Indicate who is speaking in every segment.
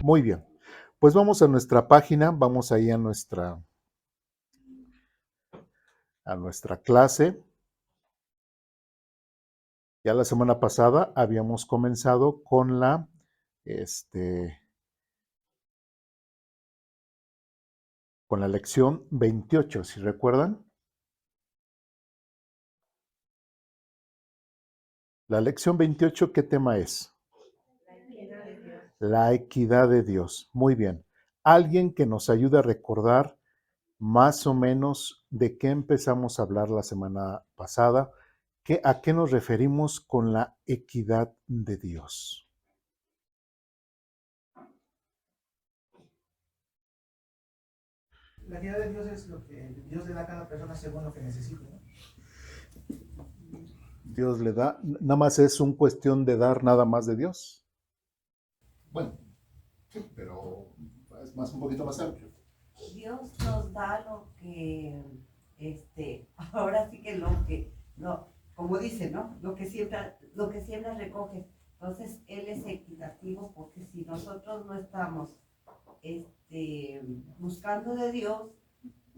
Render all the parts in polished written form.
Speaker 1: Muy bien. Pues vamos a nuestra página, vamos ahí a nuestra clase. Ya la semana pasada habíamos comenzado con este, con la lección 28, si recuerdan. La lección 28, ¿qué tema es?
Speaker 2: La equidad de Dios.
Speaker 1: La equidad de Dios. Muy bien. Alguien que nos ayude a recordar más o menos de qué empezamos a hablar la semana pasada, a qué nos referimos con la equidad de Dios.
Speaker 3: La equidad de Dios es lo que Dios le da a cada persona según lo que necesite, ¿no?
Speaker 1: Dios le da, nada más es un cuestión de dar nada más de Dios. Bueno, sí, pero es un poquito más amplio.
Speaker 2: Dios nos da lo que, ahora sí que lo que, no, como dice, ¿no? Lo que siembra recoge. Entonces, Él es equitativo porque si nosotros no estamos, buscando de Dios,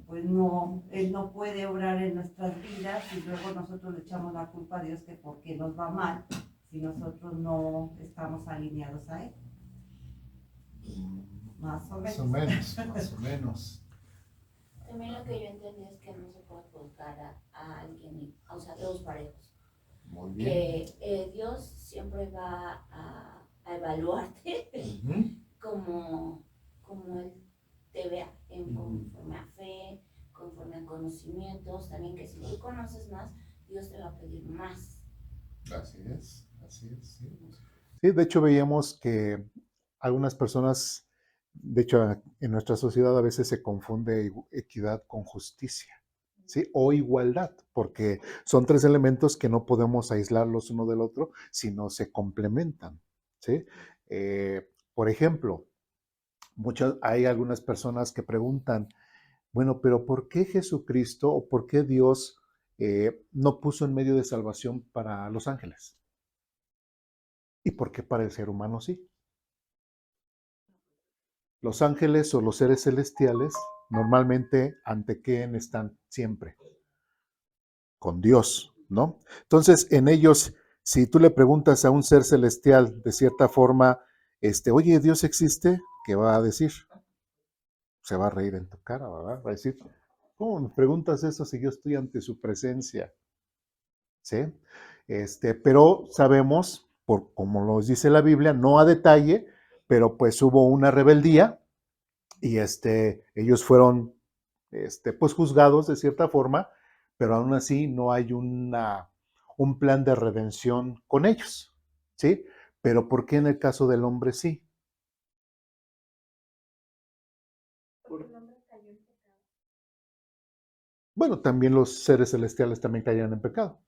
Speaker 2: pues no, Él no puede obrar en nuestras vidas y luego nosotros le echamos la culpa a Dios que porque nos va mal si nosotros no estamos alineados a Él. Más o menos.
Speaker 1: Más o menos.
Speaker 4: También lo que yo entendí es que no se puede juzgar a alguien, o sea, todos parejos.
Speaker 1: Muy bien.
Speaker 4: Que Dios siempre va a evaluarte como Él te vea, conforme a fe, conforme a conocimientos. También que si tú conoces más, Dios te va a pedir más.
Speaker 1: Así es, sí. Sí, de hecho veíamos que algunas personas, de hecho en nuestra sociedad a veces se confunde equidad con justicia, ¿sí? O igualdad, porque son tres elementos que no podemos aislarlos uno del otro, sino se complementan, ¿sí? Por ejemplo, hay algunas personas que preguntan, bueno, pero ¿por qué Jesucristo o por qué Dios no puso en medio de salvación para los ángeles? ¿Y por qué para el ser humano sí? Los ángeles o los seres celestiales normalmente ante quién están siempre, con Dios, ¿no? Entonces, en ellos, si tú le preguntas a un ser celestial de cierta forma, oye, ¿Dios existe? ¿Qué va a decir? Se va a reír en tu cara, ¿verdad? Va a decir, ¿cómo me preguntas eso si yo estoy ante su presencia? ¿Sí? Pero sabemos, por como nos dice la Biblia, no a detalle, pero pues hubo una rebeldía y ellos fueron pues juzgados de cierta forma, pero aún así no hay un plan de redención con ellos, ¿sí? Pero ¿por qué en el caso del hombre sí? Bueno, también los seres celestiales también cayeron en pecado.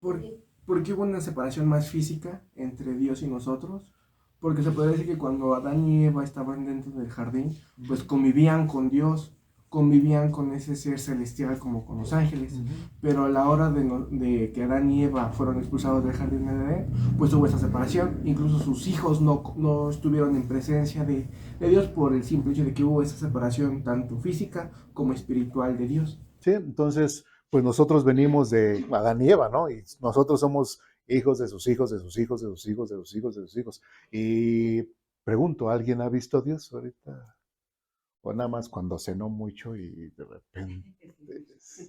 Speaker 3: Porque hubo una separación más física entre Dios y nosotros. Porque se puede decir que cuando Adán y Eva estaban dentro del jardín, pues convivían con Dios, convivían con ese ser celestial como con los ángeles. Pero a la hora de que Adán y Eva fueron expulsados del jardín de Edén, pues hubo esa separación. Incluso sus hijos no estuvieron en presencia de Dios por el simple hecho de que hubo esa separación tanto física como espiritual de Dios.
Speaker 1: Sí, entonces, pues nosotros venimos de Adán y Eva, ¿no? Y nosotros somos hijos de sus hijos, de sus hijos, de sus hijos, de sus hijos, de sus hijos. Y pregunto, ¿alguien ha visto a Dios ahorita? O nada más cuando cenó mucho y de repente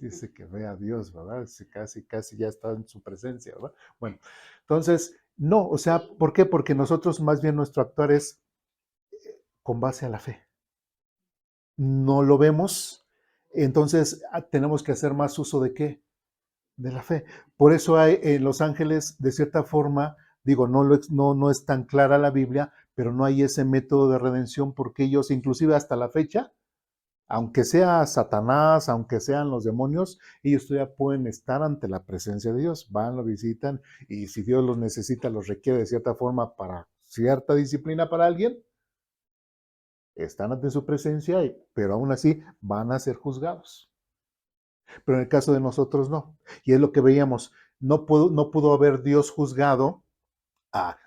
Speaker 1: dice que ve a Dios, ¿verdad? Casi ya está en su presencia, ¿verdad? Bueno, entonces, no, o sea, ¿por qué? Porque nosotros más bien nuestro actuar es con base a la fe. No lo vemos, entonces tenemos que hacer más uso de qué? De la fe. Por eso hay en los ángeles, de cierta forma, digo, no es tan clara la Biblia, pero no hay ese método de redención porque ellos, inclusive hasta la fecha, aunque sea Satanás, aunque sean los demonios, ellos todavía pueden estar ante la presencia de Dios, van, lo visitan y si Dios los necesita, los requiere de cierta forma para cierta disciplina para alguien, están ante su presencia, pero aún así van a ser juzgados. Pero en el caso de nosotros no. Y es lo que veíamos, no pudo haber Dios juzgado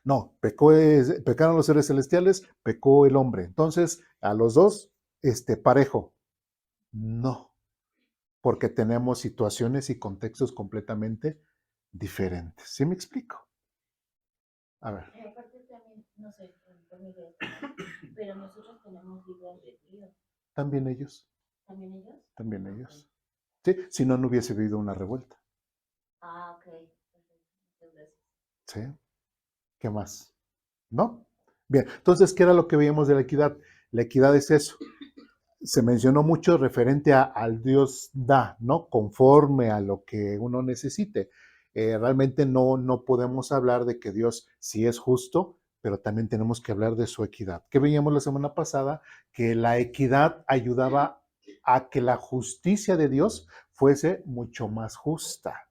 Speaker 1: No, pecaron los seres celestiales, pecó el hombre. Entonces, a los dos, parejo. No, porque tenemos situaciones y contextos completamente diferentes. ¿Sí me explico? A ver,
Speaker 4: Aparte también, no sé, por mi idea, pero nosotros tenemos libre albedrío.
Speaker 1: también ellos,
Speaker 4: ¿También ellos?
Speaker 1: también ellos.
Speaker 4: Ok.
Speaker 1: Sí, si no, no hubiese habido una revuelta.
Speaker 4: Ah, ok. Perfecto. Muchas gracias.
Speaker 1: ¿Sí? ¿Qué más? ¿No? Bien, entonces, ¿qué era lo que veíamos de la equidad? La equidad es eso. Se mencionó mucho referente al Dios da, ¿no? Conforme a lo que uno necesite. Realmente no podemos hablar de que Dios sí es justo, pero también tenemos que hablar de su equidad. ¿Qué veíamos la semana pasada? Que la equidad ayudaba a que la justicia de Dios fuese mucho más justa,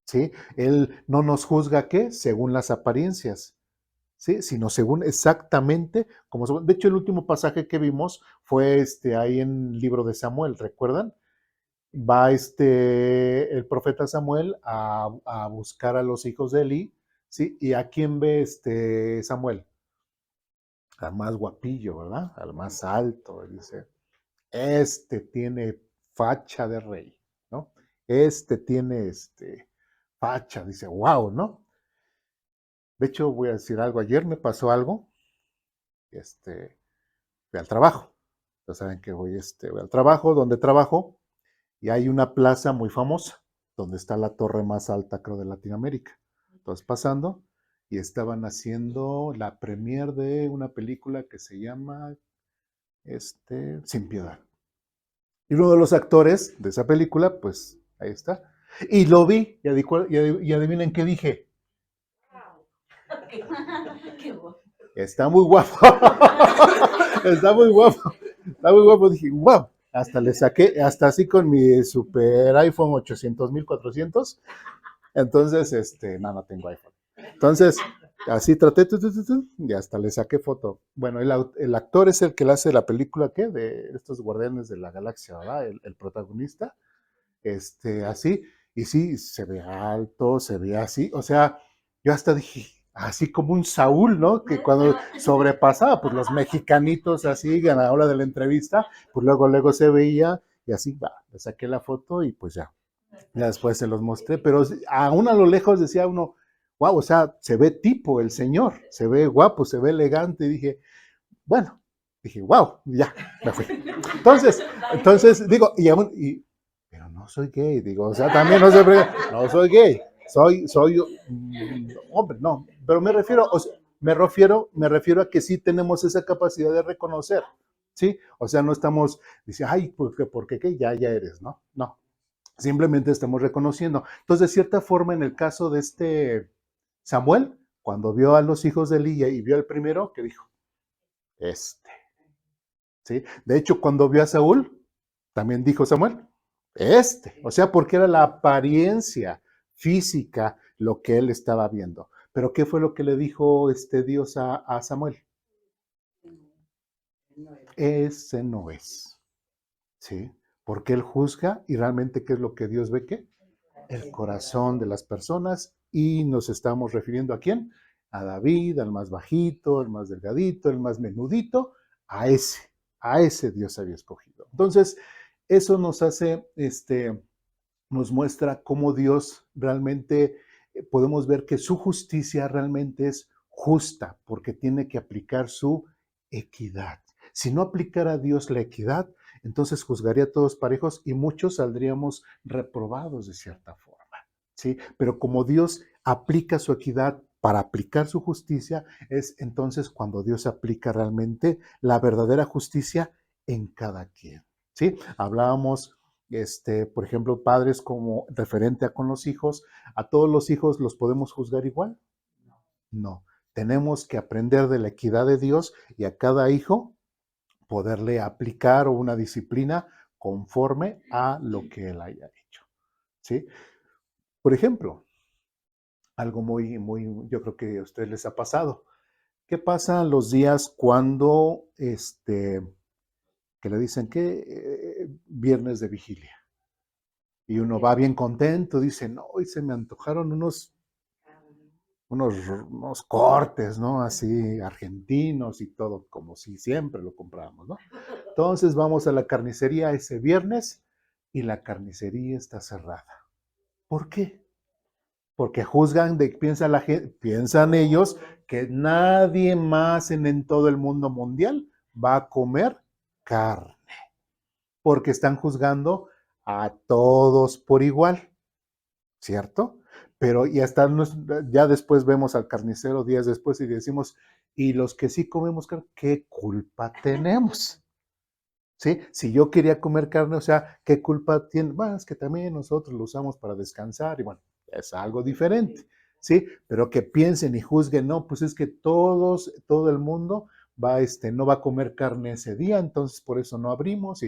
Speaker 1: ¿sí? Él no nos juzga, ¿qué? Según las apariencias, ¿sí? Sino según exactamente como son. De hecho, el último pasaje que vimos fue ahí en el libro de Samuel, ¿recuerdan? Va el profeta Samuel a buscar a los hijos de Eli, ¿sí? ¿Y a quién ve Samuel? Al más guapillo, ¿verdad? Al más alto. Dice, tiene facha de rey, ¿no? Tiene facha, dice, wow, ¿no? De hecho, voy a decir algo. Ayer me pasó algo, fui al trabajo. Ya saben que voy al trabajo, donde trabajo, y hay una plaza muy famosa, donde está la torre más alta, creo, de Latinoamérica. Entonces, pasando, y estaban haciendo la premier de una película que se llama Sin Piedad. Y uno de los actores de esa película, pues, ahí está. Y lo vi, y adivinen qué dije.
Speaker 4: Qué bueno.
Speaker 1: Está muy guapo. Está muy guapo. Está muy guapo. Dije, wow. Hasta le saqué, hasta así con mi super iPhone 800,400. Entonces, no tengo iPhone. Entonces, así traté, y hasta le saqué foto. Bueno, el actor es el que le hace la película, ¿qué? De estos Guardianes de la Galaxia, ¿verdad? El protagonista. Así. Y sí, se ve alto, se ve así. O sea, yo hasta dije, así como un Saúl, ¿no? Que cuando sobrepasaba, pues los mexicanitos así, a la hora de la entrevista, pues luego se veía y así, va, le saqué la foto y pues ya. Ya después se los mostré, pero aún a lo lejos decía uno, wow, o sea, se ve tipo el señor, se ve guapo, se ve elegante, y bueno, dije, wow, ya, me fui. Entonces digo, pero no soy gay, digo, o sea, también no soy gay, soy hombre, no, pero me refiero a que sí tenemos esa capacidad de reconocer, ¿sí? O sea, no estamos diciendo, ay, porque qué, ya eres, ¿no? No, simplemente estamos reconociendo. Entonces, de cierta forma, en el caso de Samuel, cuando vio a los hijos de Eli y vio al primero, ¿qué dijo? ¿Sí? De hecho, cuando vio a Saúl, también dijo Samuel, o sea, porque era la apariencia física lo que él estaba viendo. Pero ¿qué fue lo que le dijo Dios a Samuel? Ese no es, ¿sí? Porque él juzga y realmente ¿qué es lo que Dios ve? ¿Qué? El corazón de las personas, y nos estamos refiriendo ¿a quién? A David, al más bajito, el más delgadito, el más menudito, a ese Dios había escogido. Entonces, eso nos hace, nos muestra cómo Dios realmente, podemos ver que su justicia realmente es justa, porque tiene que aplicar su equidad. Si no aplicara Dios la equidad, entonces juzgaría a todos parejos y muchos saldríamos reprobados de cierta forma, ¿sí? Pero como Dios aplica su equidad para aplicar su justicia, es entonces cuando Dios aplica realmente la verdadera justicia en cada quien, ¿sí? Hablábamos, por ejemplo, padres como referente a con los hijos, ¿a todos los hijos los podemos juzgar igual? No. Tenemos que aprender de la equidad de Dios y a cada hijo poderle aplicar una disciplina conforme a lo que él haya hecho, ¿sí? Por ejemplo, algo yo creo que a ustedes les ha pasado. ¿Qué pasa los días cuando, que le dicen que viernes de vigilia? Y uno va bien contento, dice, no, hoy se me antojaron unos cortes, ¿no? Así argentinos y todo, como si siempre lo compramos, ¿no? Entonces vamos a la carnicería ese viernes y la carnicería está cerrada. ¿Por qué? Porque juzgan piensa la gente, piensan ellos que nadie más en todo el mundo mundial va a comer carne, porque están juzgando a todos por igual, ¿cierto? Pero ya después vemos al carnicero días después y decimos, y los que sí comemos carne, ¿qué culpa tenemos? ¿Sí? Si yo quería comer carne, o sea, ¿qué culpa tiene? Bueno, es que también nosotros lo usamos para descansar y bueno, es algo diferente, ¿sí? Pero que piensen y juzguen, no, pues es que todo el mundo no va a comer carne ese día, entonces por eso no abrimos,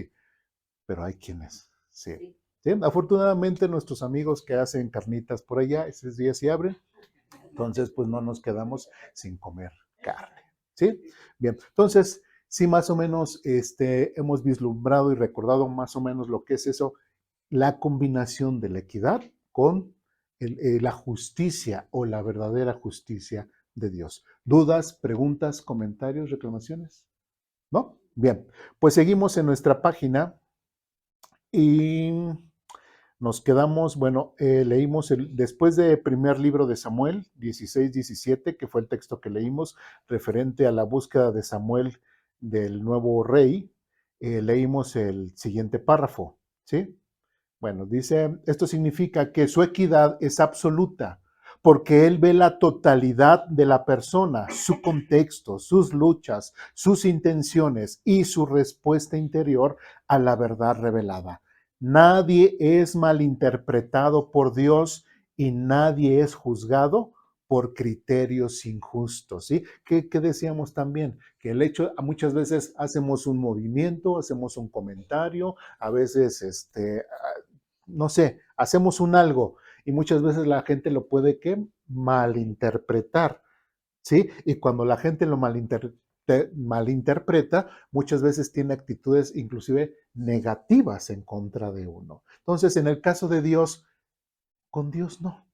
Speaker 1: pero hay quienes, sí.
Speaker 4: Sí.
Speaker 1: ¿Sí? Afortunadamente nuestros amigos que hacen carnitas por allá, esos días sí abren, entonces pues no nos quedamos sin comer carne, ¿sí? Bien, entonces sí más o menos hemos vislumbrado y recordado más o menos lo que es eso, la combinación de la equidad con la justicia o la verdadera justicia de Dios. ¿Dudas, preguntas, comentarios, reclamaciones? ¿No? Bien, pues seguimos en nuestra página y nos quedamos, bueno, leímos después del primer libro de Samuel, 16-17, que fue el texto que leímos referente a la búsqueda de Samuel del nuevo rey, leímos el siguiente párrafo, ¿sí? Bueno, dice, esto significa que su equidad es absoluta, porque él ve la totalidad de la persona, su contexto, sus luchas, sus intenciones y su respuesta interior a la verdad revelada. Nadie es malinterpretado por Dios y nadie es juzgado por criterios injustos, ¿sí? ¿Qué decíamos también? Que el hecho, muchas veces hacemos un movimiento, hacemos un comentario, a veces no sé, hacemos un algo y muchas veces la gente lo puede ¿qué? Malinterpretar, ¿sí? Y cuando la gente lo malinterpreta, muchas veces tiene actitudes inclusive negativas en contra de uno. Entonces, en el caso de Dios, con Dios no.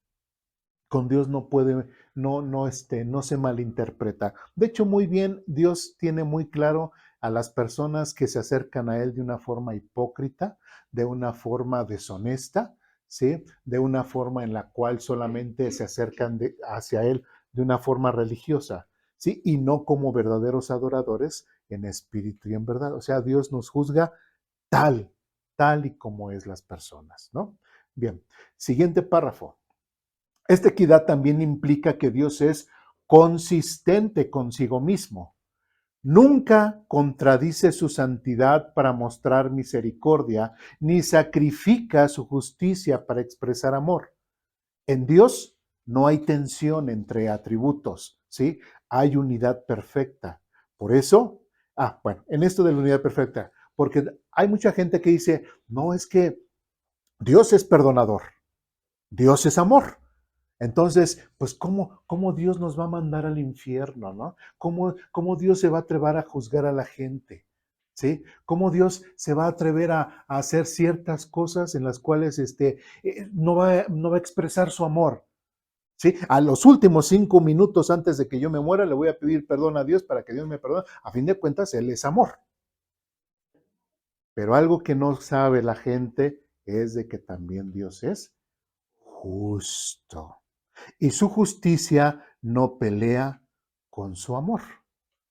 Speaker 1: Con Dios no puede, no se malinterpreta. De hecho, muy bien, Dios tiene muy claro a las personas que se acercan a Él de una forma hipócrita, de una forma deshonesta, ¿sí? De una forma en la cual solamente se acercan hacia Él de una forma religiosa, ¿sí? Y no como verdaderos adoradores en espíritu y en verdad. O sea, Dios nos juzga tal, tal y como es las personas, ¿no? Bien, siguiente párrafo. Esta equidad también implica que Dios es consistente consigo mismo. Nunca contradice su santidad para mostrar misericordia, ni sacrifica su justicia para expresar amor. En Dios no hay tensión entre atributos, ¿sí? Hay unidad perfecta. Por eso, bueno, en esto de la unidad perfecta, porque hay mucha gente que dice, no, es que Dios es perdonador, Dios es amor. Entonces, pues, ¿cómo Dios nos va a mandar al infierno, no? ¿Cómo Dios se va a atrever a juzgar a la gente? ¿Sí? ¿Cómo Dios se va a atrever a hacer ciertas cosas en las cuales no va a expresar su amor? ¿Sí? A los últimos 5 minutos antes de que yo me muera, le voy a pedir perdón a Dios para que Dios me perdone. A fin de cuentas, Él es amor. Pero algo que no sabe la gente es de que también Dios es justo. Y su justicia no pelea con su amor.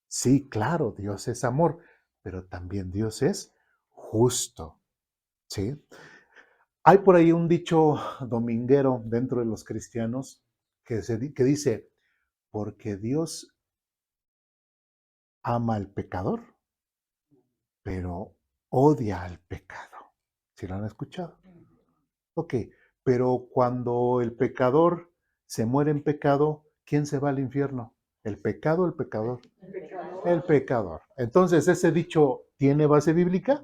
Speaker 1: Sí, claro, Dios es amor, pero también Dios es justo. ¿Sí? Hay por ahí un dicho dominguero dentro de los cristianos que dice, porque Dios ama al pecador, pero odia al pecado. ¿Sí lo han escuchado? Ok, pero cuando el pecador se muere en pecado, ¿quién se va al infierno? ¿El pecado o el pecador? El pecador. Entonces, ¿ese dicho tiene base bíblica?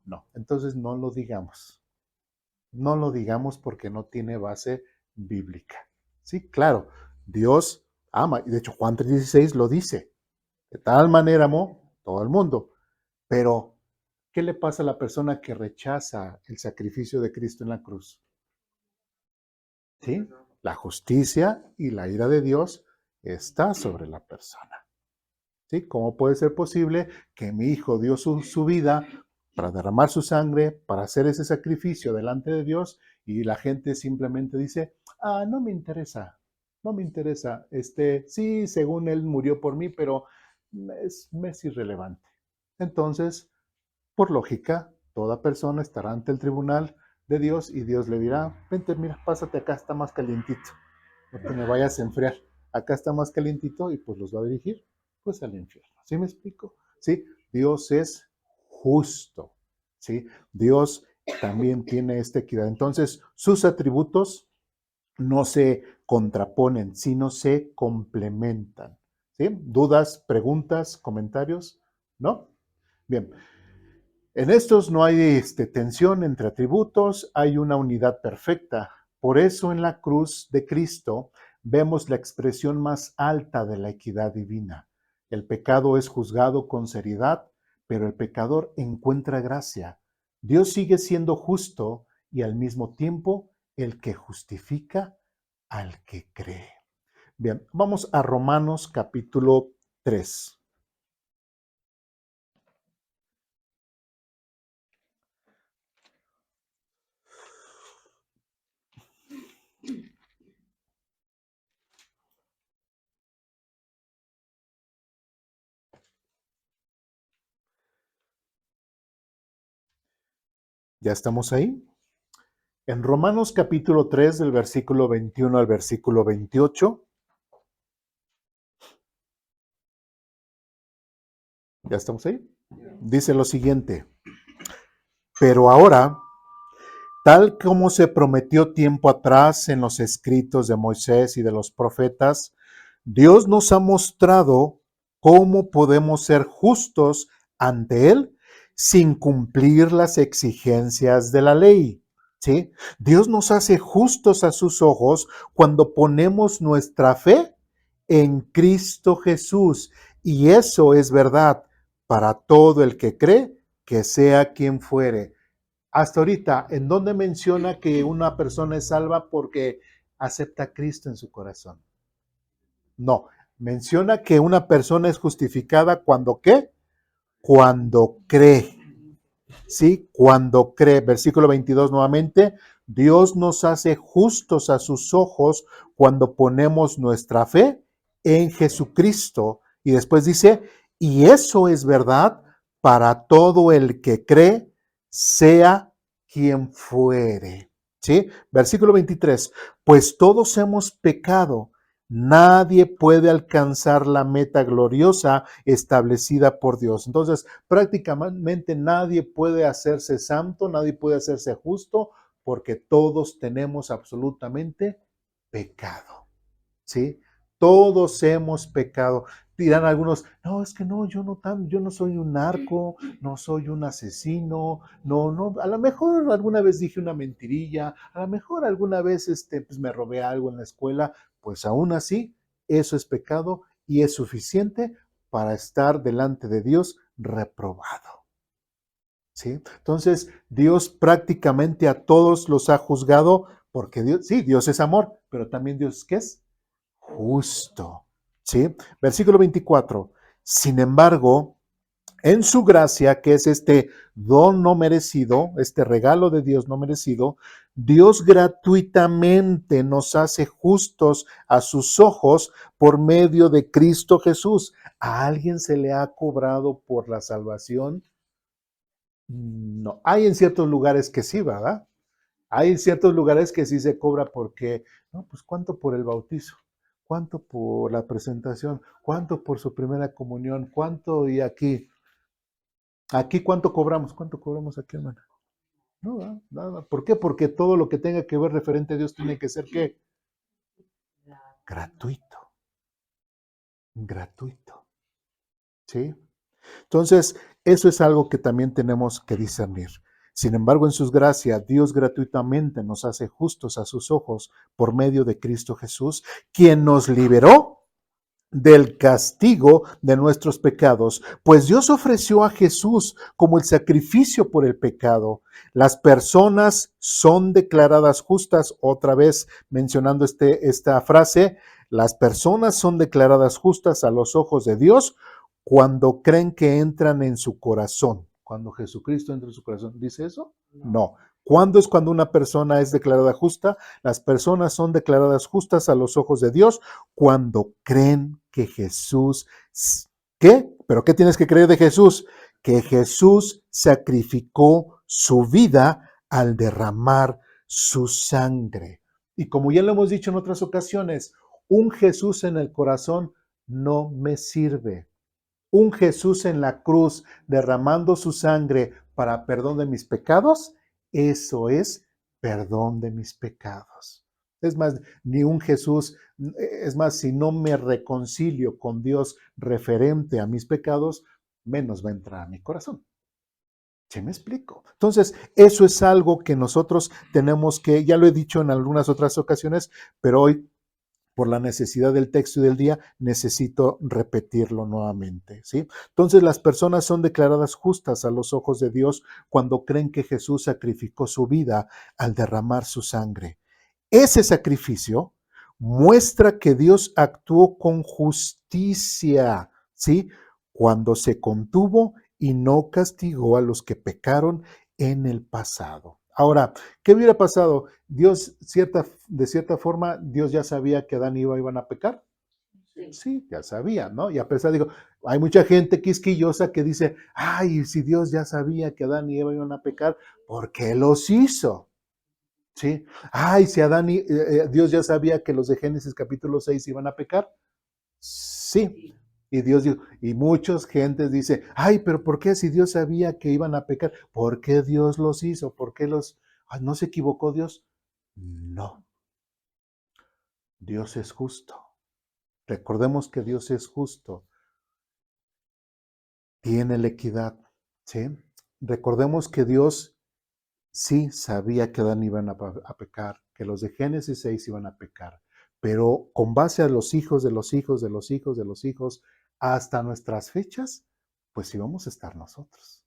Speaker 1: No, entonces no lo digamos. No lo digamos porque no tiene base bíblica. Sí, claro, Dios ama, y de hecho Juan 3:16 lo dice. De tal manera amó todo el mundo. Pero, ¿qué le pasa a la persona que rechaza el sacrificio de Cristo en la cruz? ¿Sí? la justicia y la ira de Dios está sobre la persona. ¿Sí? ¿Cómo puede ser posible que mi hijo dio su vida para derramar su sangre, para hacer ese sacrificio delante de Dios y la gente simplemente dice, no me interesa, no me interesa, sí, según él murió por mí, pero me es irrelevante? Entonces, por lógica, toda persona estará ante el tribunal de Dios y Dios le dirá, vente, mira, pásate acá, está más calientito, no te me vayas a enfriar, acá está más calientito y pues los va a dirigir pues al infierno. ¿Sí me explico? ¿Sí? Dios es justo. ¿Sí? Dios también tiene esta equidad. Entonces, sus atributos no se contraponen, sino se complementan. ¿Sí? ¿Dudas, preguntas, comentarios? ¿No? Bien. En estos no hay tensión entre atributos, hay una unidad perfecta. Por eso en la cruz de Cristo vemos la expresión más alta de la equidad divina. El pecado es juzgado con seriedad, pero el pecador encuentra gracia. Dios sigue siendo justo y al mismo tiempo el que justifica al que cree. Bien, vamos a Romanos capítulo 3. ¿Ya estamos ahí? En Romanos capítulo 3, del versículo 21 al versículo 28, ¿ya estamos ahí? Dice lo siguiente, pero ahora, tal como se prometió tiempo atrás en los escritos de Moisés y de los profetas, Dios nos ha mostrado cómo podemos ser justos ante Él sin cumplir las exigencias de la ley. ¿Sí? Dios nos hace justos a sus ojos cuando ponemos nuestra fe en Cristo Jesús. Y eso es verdad para todo el que cree, que sea quien fuere. Hasta ahorita, ¿en dónde menciona que una persona es salva porque acepta a Cristo en su corazón? No, menciona que una persona es justificada cuando ¿qué? Cuando cree. ¿Sí? Cuando cree. Versículo 22 nuevamente. Dios nos hace justos a sus ojos cuando ponemos nuestra fe en Jesucristo. Y después dice, y eso es verdad para todo el que cree, sea quien fuere. ¿Sí? Versículo 23. Pues todos hemos pecado. Nadie puede alcanzar la meta gloriosa establecida por Dios. Entonces, prácticamente nadie puede hacerse santo, nadie puede hacerse justo, porque todos tenemos absolutamente pecado. ¿Sí? Todos hemos pecado. Dirán algunos, no, es que no, yo no soy un narco, no soy un asesino, no, a lo mejor alguna vez dije una mentirilla, a lo mejor alguna vez pues me robé algo en la escuela, pues aún así, eso es pecado y es suficiente para estar delante de Dios reprobado. ¿Sí? Entonces, Dios prácticamente a todos los ha juzgado porque Dios, sí, Dios es amor, pero también Dios, ¿qué es? Justo. ¿Sí? Versículo 24. Sin embargo, en su gracia, que es este don no merecido, este regalo de Dios no merecido, Dios gratuitamente nos hace justos a sus ojos por medio de Cristo Jesús. ¿A alguien se le ha cobrado por la salvación? No. Hay en ciertos lugares que sí, ¿verdad? Hay ciertos lugares que sí se cobra porque, no, pues ¿cuánto por el bautizo? ¿Cuánto por la presentación? ¿Cuánto por su primera comunión? ¿Cuánto y aquí? ¿Aquí cuánto cobramos? ¿Cuánto cobramos aquí, hermana? No, nada. ¿Por qué? Porque todo lo que tenga que ver referente a Dios tiene que ser ¿qué? Gratuito. Gratuito. ¿Sí? Entonces, eso es algo que también tenemos que discernir. Sin embargo, en sus gracias, Dios gratuitamente nos hace justos a sus ojos por medio de Cristo Jesús, quien nos liberó del castigo de nuestros pecados, pues Dios ofreció a Jesús como el sacrificio por el pecado. Las personas son declaradas justas, otra vez mencionando esta frase, las personas son declaradas justas a los ojos de Dios cuando creen que entran en su corazón. Cuando Jesucristo entra en su corazón, ¿dice eso? No. ¿Cuándo es cuando una persona es declarada justa? Las personas son declaradas justas a los ojos de Dios cuando creen que Jesús, ¿qué? ¿Pero qué tienes que creer de Jesús? Que Jesús sacrificó su vida al derramar su sangre. Y como ya lo hemos dicho en otras ocasiones, un Jesús en el corazón no me sirve. Un Jesús en la cruz derramando su sangre para perdón de mis pecados, eso es perdón de mis pecados. Es más, ni un Jesús, es más, si no me reconcilio con Dios referente a mis pecados, menos va a entrar a mi corazón. ¿Sí me explico? Entonces, eso es algo que nosotros tenemos que, ya lo he dicho en algunas otras ocasiones, pero hoy por la necesidad del texto y del día, necesito repetirlo nuevamente, ¿sí? Entonces, las personas son declaradas justas a los ojos de Dios cuando creen que Jesús sacrificó su vida al derramar su sangre. Ese sacrificio muestra que Dios actuó con justicia, ¿sí? Cuando se contuvo y no castigó a los que pecaron en el pasado. Ahora, ¿qué hubiera pasado? Dios, de cierta forma, Dios ya sabía que Adán y Eva iban a pecar. Sí, ya sabía, ¿no? Y a pesar, digo, hay mucha gente quisquillosa que dice, ay, si Dios ya sabía que Adán y Eva iban a pecar, ¿por qué los hizo? ¿Sí? Ay, si Dios ya sabía que los de Génesis capítulo 6 iban a pecar. Sí. Y Dios dijo, y muchas gentes dice, ay, pero ¿por qué si Dios sabía que iban a pecar? ¿Por qué Dios los hizo? ¿Por qué no se equivocó Dios? No. Dios es justo. Recordemos que Dios es justo. Tiene la equidad. ¿Sí? Recordemos que Dios sí sabía que Adán iban a pecar, que los de Génesis 6 iban a pecar, pero con base a los hijos de los hijos de los hijos de los hijos hasta nuestras fechas, pues íbamos a estar nosotros.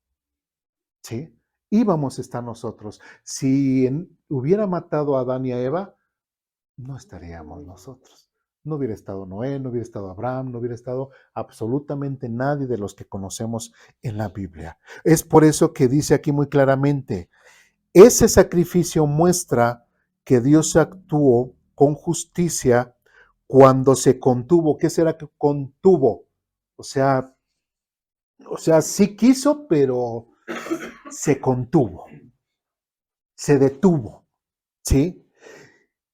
Speaker 1: ¿Sí? Íbamos a estar nosotros. Si hubiera matado a Adán y a Eva, no estaríamos nosotros. No hubiera estado Noé, no hubiera estado Abraham, no hubiera estado absolutamente nadie de los que conocemos en la Biblia. Es por eso que dice aquí muy claramente, ese sacrificio muestra que Dios actuó con justicia cuando se contuvo. ¿Qué será que contuvo? O sea, sí quiso, pero se contuvo, se detuvo, ¿sí?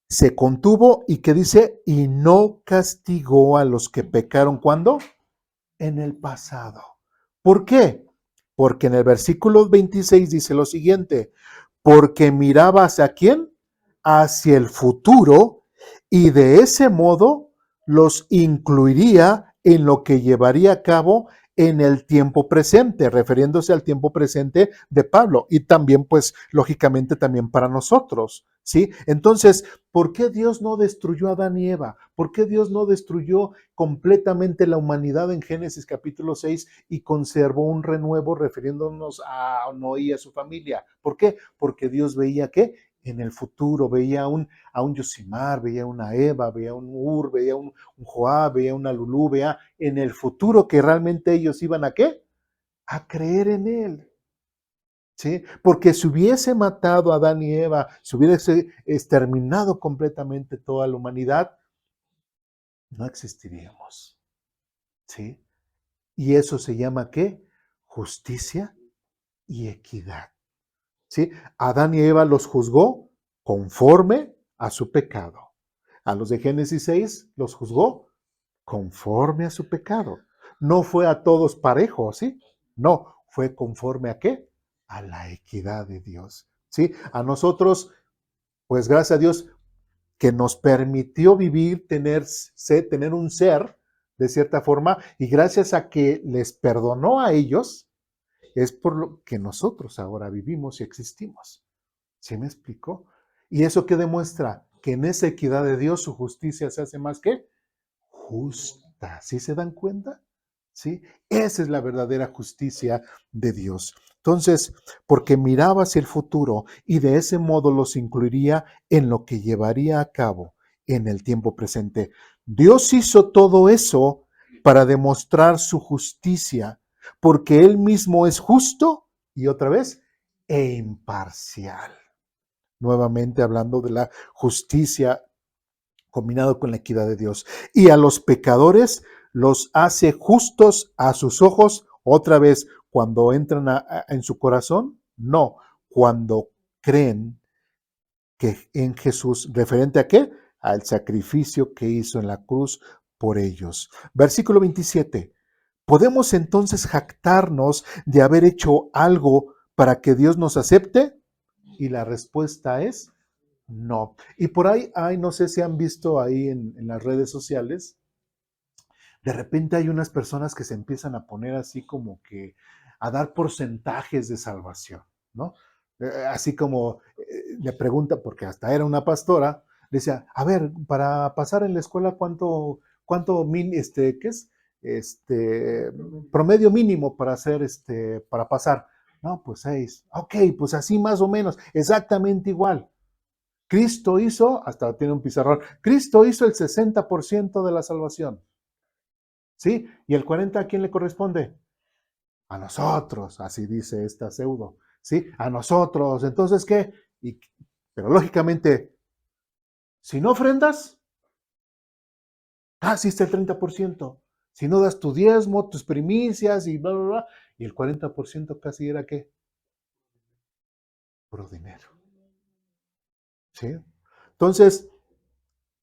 Speaker 1: Se contuvo y que dice, y no castigó a los que pecaron. ¿Cuándo? En el pasado. ¿Por qué? Porque en el versículo 26 dice lo siguiente, porque miraba hacia quién, hacia el futuro, y de ese modo los incluiría en lo que llevaría a cabo en el tiempo presente, refiriéndose al tiempo presente de Pablo, y también, pues, lógicamente también para nosotros, ¿sí? Entonces, ¿por qué Dios no destruyó a Adán y Eva? ¿Por qué Dios no destruyó completamente la humanidad en Génesis capítulo 6 y conservó un renuevo refiriéndonos a Noé y a su familia? ¿Por qué? Porque Dios veía que en el futuro veía a un Yosimar, veía una Eva, veía un Ur, veía un Joab, veía una Lulú, veía en el futuro que realmente ellos iban a ¿qué? A creer en él. ¿Sí? Porque si hubiese matado a Adán y Eva, si hubiese exterminado completamente toda la humanidad, no existiríamos. ¿Sí? Y eso se llama ¿qué? Justicia y equidad. ¿Sí? Adán y Eva los juzgó conforme a su pecado. A los de Génesis 6 los juzgó conforme a su pecado. No fue a todos parejo, ¿sí? No, fue conforme a ¿qué? A la equidad de Dios. ¿Sí? A nosotros, pues gracias a Dios, que nos permitió vivir, tener un ser, de cierta forma, y gracias a que les perdonó a ellos, es por lo que nosotros ahora vivimos y existimos. ¿Sí me explico? ¿Y eso qué demuestra? Que en esa equidad de Dios su justicia se hace más que justa. inmediata. ¿Sí se dan cuenta? ¿Sí? Esa es la verdadera justicia de Dios. Entonces, porque miraba hacia el futuro y de ese modo los incluiría en lo que llevaría a cabo en el tiempo presente. Dios hizo todo eso para demostrar su justicia, porque Él mismo es justo y otra vez, e imparcial. Nuevamente hablando de la justicia combinado con la equidad de Dios. Y a los pecadores los hace justos a sus ojos, otra vez, cuando entran en su corazón, no, cuando creen que en Jesús, referente a qué? Al sacrificio que hizo en la cruz por ellos. Versículo 27. ¿Podemos entonces jactarnos de haber hecho algo para que Dios nos acepte? Y la respuesta es no. Y por ahí hay, no sé si han visto ahí en las redes sociales, de repente hay unas personas que se empiezan a poner así como que a dar porcentajes de salvación, ¿no? Así como le pregunta, porque hasta era una pastora, le decía, a ver, para pasar en la escuela, ¿qué es? Promedio mínimo para hacer, para pasar. No, pues 6. Ok, pues así más o menos, exactamente igual. Cristo hizo, hasta tiene un pizarrón, Cristo hizo el 60% de la salvación. ¿Sí? ¿Y el 40% a quién le corresponde? A nosotros, así dice esta pseudo. ¿Sí? A nosotros. Entonces, ¿qué? Pero lógicamente, si no ofrendas, hiciste el 30%. Si no das tu diezmo, tus primicias y bla, bla, bla, y el 40% casi era ¿qué? Puro dinero. ¿Sí? Entonces,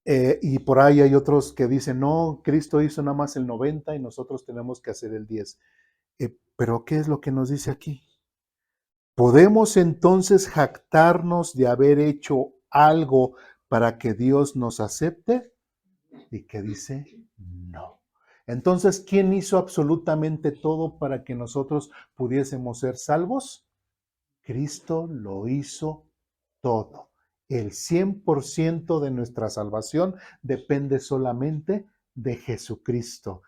Speaker 1: y por ahí hay otros que dicen, no, Cristo hizo nada más el 90% y nosotros tenemos que hacer el 10%. Pero ¿qué es lo que nos dice aquí? ¿Podemos entonces jactarnos de haber hecho algo para que Dios nos acepte? Y que dice, no. Entonces, ¿quién hizo absolutamente todo para que nosotros pudiésemos ser salvos? Cristo lo hizo todo. El 100% de nuestra salvación depende solamente de Jesucristo.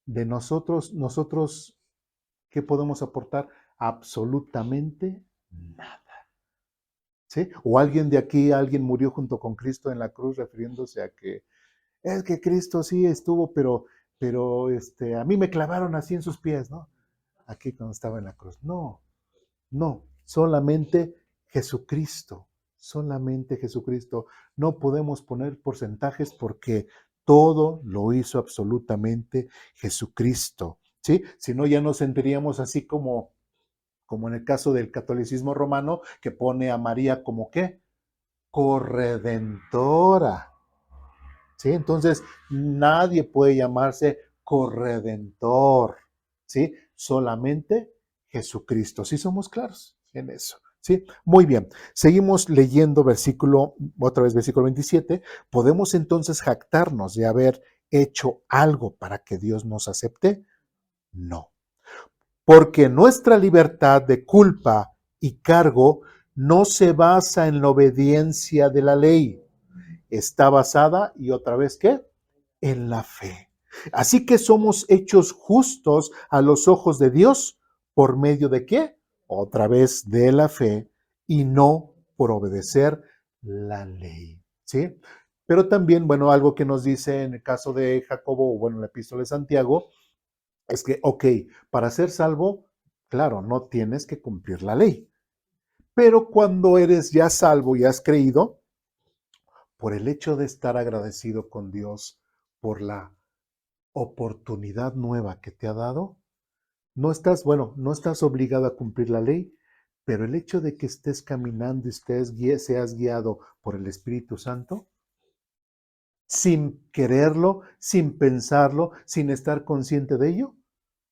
Speaker 1: De nosotros, ¿qué podemos aportar? Absolutamente nada. ¿Sí? O alguien de aquí, alguien murió junto con Cristo en la cruz, refiriéndose a que es que Cristo sí estuvo, pero a mí me clavaron así en sus pies, ¿no? Aquí cuando estaba en la cruz. No, no, solamente Jesucristo, solamente Jesucristo. No podemos poner porcentajes porque todo lo hizo absolutamente Jesucristo, ¿sí? Si no, ya nos sentiríamos así como en el caso del catolicismo romano, que pone a María como ¿qué? Corredentora, ¿sí? Entonces, nadie puede llamarse corredentor, ¿sí? Solamente Jesucristo. ¿Sí somos claros en eso? ¿Sí? Muy bien. Seguimos leyendo otra vez versículo 27. ¿Podemos entonces jactarnos de haber hecho algo para que Dios nos acepte? No. Porque nuestra libertad de culpa y cargo no se basa en la obediencia de la ley. Está basada, y otra vez, ¿qué? En la fe. Así que somos hechos justos a los ojos de Dios por medio de qué? Otra vez de la fe y no por obedecer la ley. ¿Sí? Pero también, bueno, algo que nos dice en el caso de Jacobo, o bueno, en la epístola de Santiago, es que, ok, para ser salvo, claro, no tienes que cumplir la ley. Pero cuando eres ya salvo y has creído, por el hecho de estar agradecido con Dios por la oportunidad nueva que te ha dado, no estás obligado a cumplir la ley, pero el hecho de que estés caminando y seas guiado por el Espíritu Santo, sin quererlo, sin pensarlo, sin estar consciente de ello,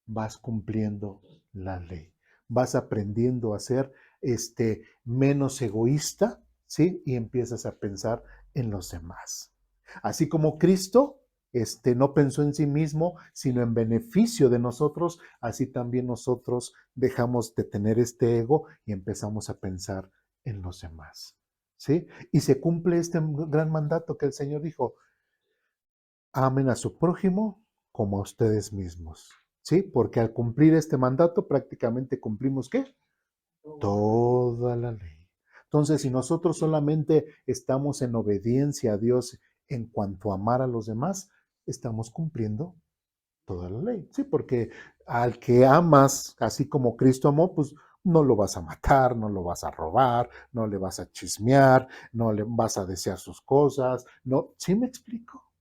Speaker 1: vas cumpliendo la ley. Vas aprendiendo a ser menos egoísta, ¿sí? Y empiezas a pensar en los demás. Así como Cristo no pensó en sí mismo, sino en beneficio de nosotros, así también nosotros dejamos de tener este ego y empezamos a pensar en los demás. ¿Sí? Y se cumple este gran mandato que el Señor dijo: amen a su prójimo como a ustedes mismos. ¿Sí? Porque al cumplir este mandato prácticamente cumplimos ¿qué? Toda la ley. Entonces, si nosotros solamente estamos en obediencia a Dios en cuanto a amar a los demás, estamos cumpliendo toda la ley. Sí, porque al que amas, así como Cristo amó, pues no lo vas a matar, no lo vas a robar, no le vas a chismear, no le vas a desear sus cosas. No, ¿sí me explico?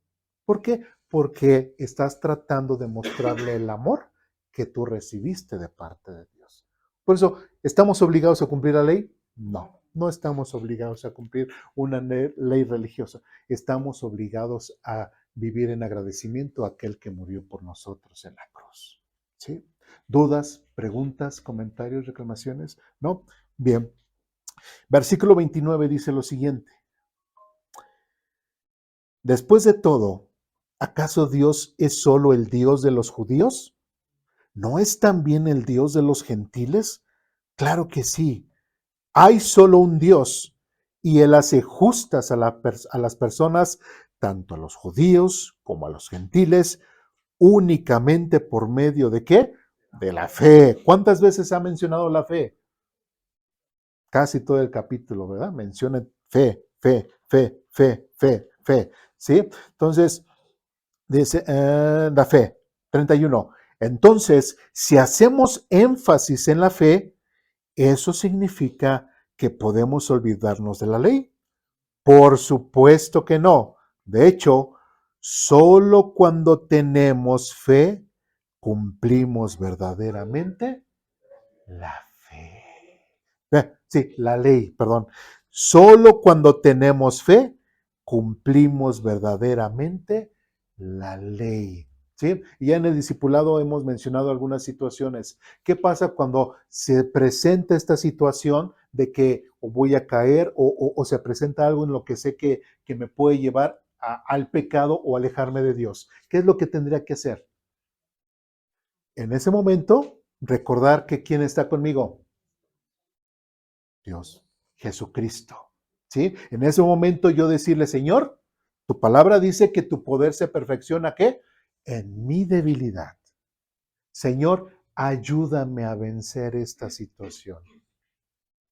Speaker 1: ¿Por qué? Porque estás tratando de mostrarle el amor que tú recibiste de parte de Dios. Por eso, ¿estamos obligados a cumplir la ley? No, no estamos obligados a cumplir una ley religiosa. Estamos obligados a vivir en agradecimiento a aquel que murió por nosotros en la cruz. ¿Sí? ¿Dudas, preguntas, comentarios, reclamaciones? ¿No? Bien. Versículo 29 dice lo siguiente. Después de todo, ¿acaso Dios es solo el Dios de los judíos? ¿No es también el Dios de los gentiles? Claro que sí. Hay solo un Dios y Él hace justas a las personas, tanto a los judíos como a los gentiles, únicamente por medio de ¿qué? De la fe. ¿Cuántas veces ha mencionado la fe? Casi todo el capítulo, ¿verdad? Menciona fe, fe, fe, fe, fe, fe. ¿Sí? Entonces, dice la fe. 31. Entonces, si hacemos énfasis en la fe, ¿eso significa que podemos olvidarnos de la ley? Por supuesto que no. De hecho, solo cuando tenemos fe, cumplimos verdaderamente la fe. Sí, la ley, perdón. Solo cuando tenemos fe, cumplimos verdaderamente la ley. ¿Sí? Y ya en el discipulado hemos mencionado algunas situaciones. ¿Qué pasa cuando se presenta esta situación de que o voy a caer o se presenta algo en lo que sé que me puede llevar al pecado o alejarme de Dios? ¿Qué es lo que tendría que hacer? En ese momento, recordar que ¿quién está conmigo? Dios, Jesucristo. ¿Sí? En ese momento yo decirle, Señor, tu palabra dice que tu poder se perfecciona, ¿qué? En mi debilidad. Señor, ayúdame a vencer esta situación.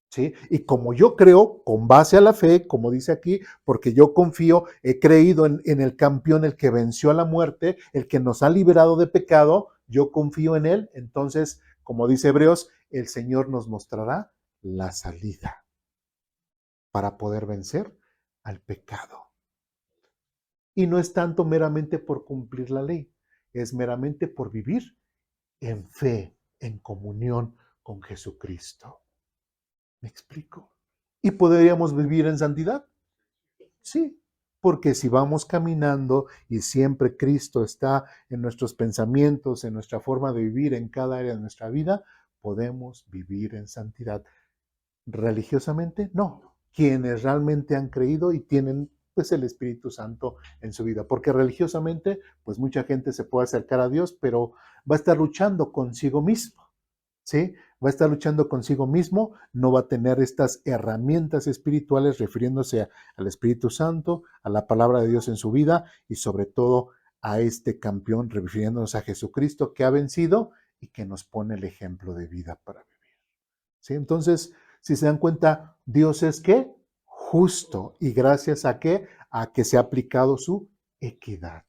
Speaker 1: ¿Sí? Y como yo creo, con base a la fe, como dice aquí, porque yo confío, he creído en el campeón, el que venció a la muerte, el que nos ha liberado de pecado, yo confío en él. Entonces, como dice Hebreos, el Señor nos mostrará la salida para poder vencer al pecado. Y no es tanto meramente por cumplir la ley, es meramente por vivir en fe, en comunión con Jesucristo. ¿Me explico? ¿Y podríamos vivir en santidad? Sí, porque si vamos caminando y siempre Cristo está en nuestros pensamientos, en nuestra forma de vivir, en cada área de nuestra vida, podemos vivir en santidad. Religiosamente, no. Quienes realmente han creído y tienen pues el Espíritu Santo en su vida, porque religiosamente pues mucha gente se puede acercar a Dios, pero va a estar luchando consigo mismo, ¿sí? Va a estar luchando consigo mismo, no va a tener estas herramientas espirituales refiriéndose al Espíritu Santo, a la palabra de Dios en su vida y sobre todo a este campeón refiriéndonos a Jesucristo que ha vencido y que nos pone el ejemplo de vida para vivir, ¿sí? Entonces, si se dan cuenta, Dios es ¿qué? Justo. ¿Y gracias a qué? A que se ha aplicado su equidad.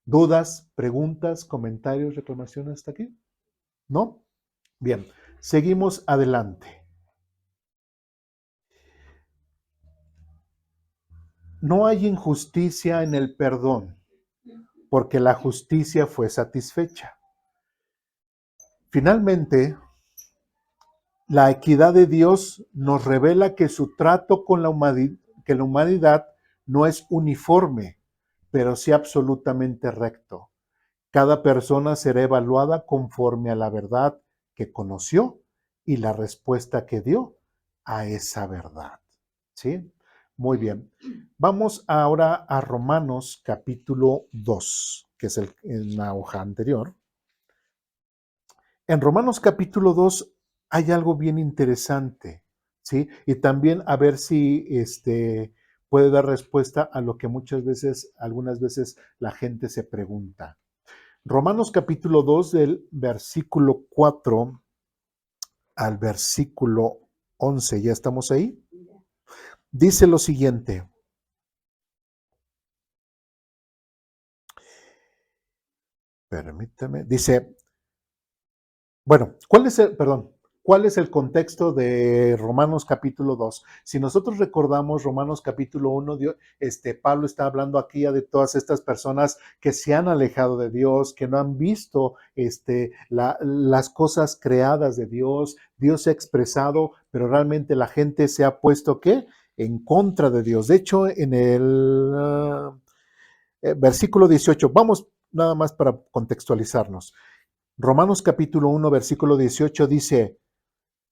Speaker 1: ¿Dudas, preguntas, comentarios, reclamaciones hasta aquí? ¿No? Bien, seguimos adelante. No hay injusticia en el perdón, porque la justicia fue satisfecha. Finalmente, la equidad de Dios nos revela que su trato con la humanidad no es uniforme, pero sí absolutamente recto. Cada persona será evaluada conforme a la verdad que conoció y la respuesta que dio a esa verdad. ¿Sí? Muy bien. Vamos ahora a Romanos capítulo 2, que es en la hoja anterior. En Romanos capítulo 2 hay algo bien interesante, ¿sí? Y también a ver si puede dar respuesta a lo que muchas veces, algunas veces la gente se pregunta. Romanos capítulo 2 del versículo 4 al versículo 11, ¿ya estamos ahí? Dice lo siguiente. Permítame. Dice, bueno, ¿cuál es el contexto de Romanos capítulo 2? Si nosotros recordamos Romanos capítulo 1, Pablo está hablando aquí ya de todas estas personas que se han alejado de Dios, que no han visto las cosas creadas de Dios. Dios se ha expresado, pero realmente la gente se ha puesto, ¿qué? En contra de Dios. De hecho, en el versículo 18, vamos nada más para contextualizarnos. Romanos capítulo 1, versículo 18 dice,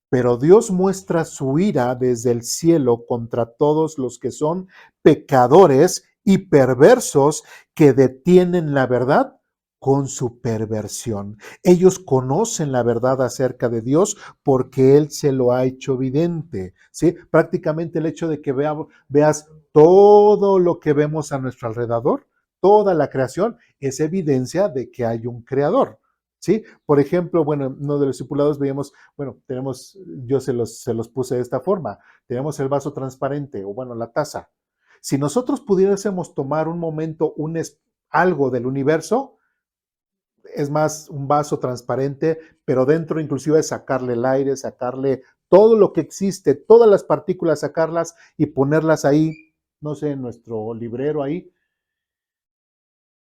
Speaker 1: pero Dios muestra su ira desde el cielo contra todos los que son pecadores y perversos que detienen la verdad con su perversión. Ellos conocen la verdad acerca de Dios porque Él se lo ha hecho evidente. ¿Sí? Prácticamente el hecho de que veas todo lo que vemos a nuestro alrededor, toda la creación, es evidencia de que hay un creador. ¿Sí? Por ejemplo, bueno, uno de los discipulados veíamos, bueno, yo se los puse de esta forma, tenemos el vaso transparente o bueno, la taza. Si nosotros pudiésemos tomar un momento, algo del universo, es más, un vaso transparente, pero dentro inclusive sacarle el aire, sacarle todo lo que existe, todas las partículas, sacarlas y ponerlas ahí, no sé, en nuestro librero ahí.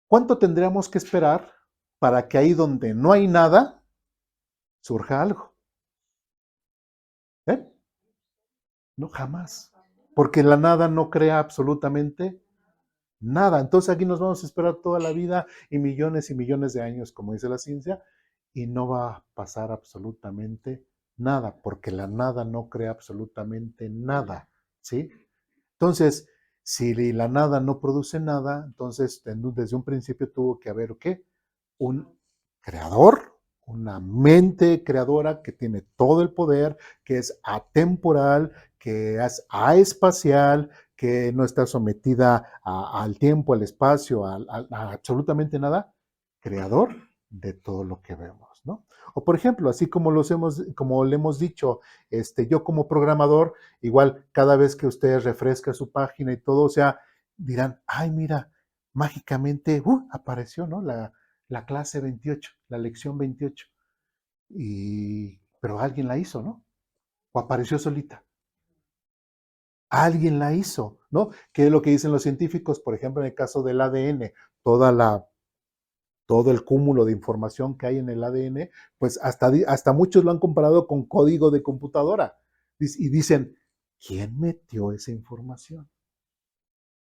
Speaker 1: ¿Cuánto tendríamos que esperar para que ahí donde no hay nada, surja algo? ¿Eh? No, jamás. Porque la nada no crea absolutamente nada. Entonces aquí nos vamos a esperar toda la vida y millones de años, como dice la ciencia, y no va a pasar absolutamente nada, porque la nada no crea absolutamente nada, ¿sí? Entonces, si la nada no produce nada, entonces desde un principio tuvo que haber, ¿qué? Un creador, una mente creadora que tiene todo el poder, que es atemporal, que es aespacial, que no está sometida al tiempo, al espacio, a absolutamente nada, creador de todo lo que vemos, ¿no? O por ejemplo, así como le hemos dicho, yo como programador, igual cada vez que usted refresca su página y todo, o sea, dirán, ay, mira, mágicamente apareció, ¿no? La clase 28, la lección 28. Pero alguien la hizo, ¿no? O apareció solita. Alguien la hizo, ¿no? ¿Qué es lo que dicen los científicos? Por ejemplo, en el caso del ADN, todo el cúmulo de información que hay en el ADN, pues hasta muchos lo han comparado con código de computadora. Y dicen, ¿quién metió esa información?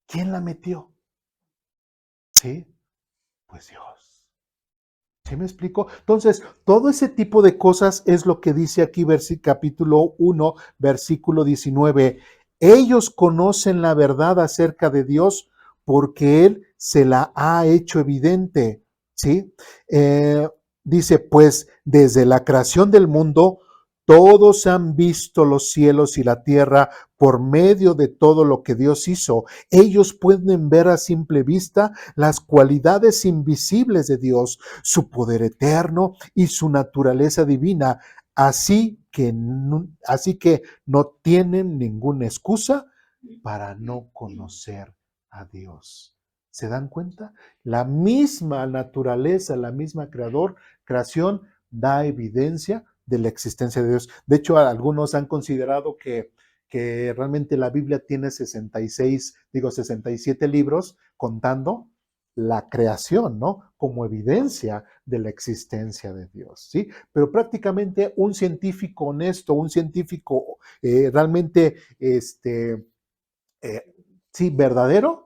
Speaker 1: ¿Quién la metió? ¿Sí? Pues Dios. ¿Sí me explico? Entonces, todo ese tipo de cosas es lo que dice aquí capítulo 1, versículo 19. Ellos conocen la verdad acerca de Dios porque Él se la ha hecho evidente. ¿Sí? Dice, pues desde la creación del mundo, todos han visto los cielos y la tierra por medio de todo lo que Dios hizo. Ellos pueden ver a simple vista las cualidades invisibles de Dios, su poder eterno y su naturaleza divina. Así que no tienen ninguna excusa para no conocer a Dios. ¿Se dan cuenta? La misma naturaleza, la misma creación da evidencia de la existencia de Dios. De hecho, algunos han considerado que realmente la Biblia tiene 67 libros contando la creación, ¿no? Como evidencia de la existencia de Dios, ¿sí? Pero prácticamente un científico honesto, un científico realmente, sí, verdadero,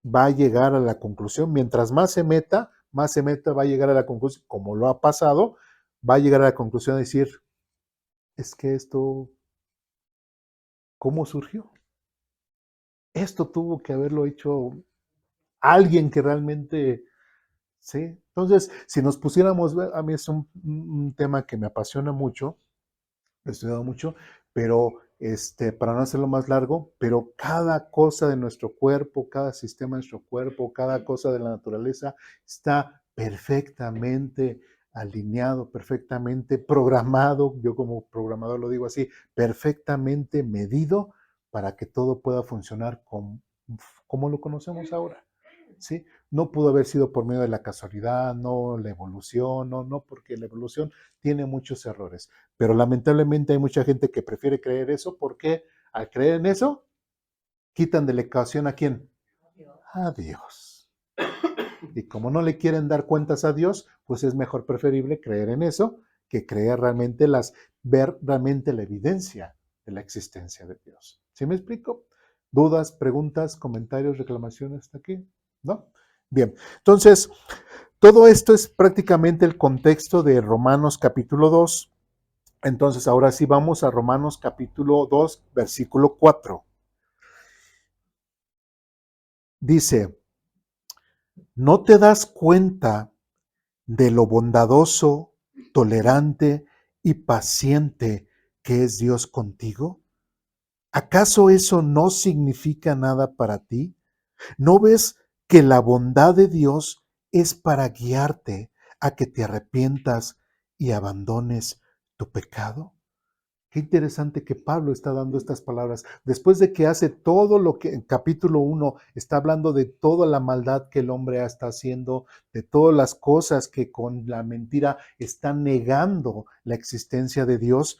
Speaker 1: va a llegar a la conclusión, mientras más se meta, va a llegar a la conclusión, como lo ha pasado, va a llegar a la conclusión de decir, es que esto, ¿cómo surgió? Esto tuvo que haberlo hecho alguien que realmente, sí. Entonces, si nos pusiéramos, a mí es un tema que me apasiona mucho, he estudiado mucho, pero para no hacerlo más largo, pero cada cosa de nuestro cuerpo, cada sistema de nuestro cuerpo, cada cosa de la naturaleza está perfectamente alineado, perfectamente programado, yo como programador lo digo así, perfectamente medido para que todo pueda funcionar como lo conocemos ahora. ¿Sí? No pudo haber sido por medio de la casualidad, no la evolución, no, porque la evolución tiene muchos errores. Pero lamentablemente hay mucha gente que prefiere creer eso porque al creer en eso, quitan de la ecuación ¿a quién? A Dios. Y como no le quieren dar cuentas a Dios, pues es mejor preferible creer en eso que creer realmente ver realmente la evidencia de la existencia de Dios. ¿Sí me explico? ¿Dudas, preguntas, comentarios, reclamaciones hasta aquí? ¿No? Bien, entonces, todo esto es prácticamente el contexto de Romanos capítulo 2. Entonces, ahora sí vamos a Romanos capítulo 2, versículo 4. Dice, ¿no te das cuenta de lo bondadoso, tolerante y paciente que es Dios contigo? ¿Acaso eso no significa nada para ti? ¿No ves que la bondad de Dios es para guiarte a que te arrepientas y abandones tu pecado? Qué interesante que Pablo está dando estas palabras. Después de que hace todo lo que en capítulo 1 está hablando de toda la maldad que el hombre está haciendo, de todas las cosas que con la mentira están negando la existencia de Dios.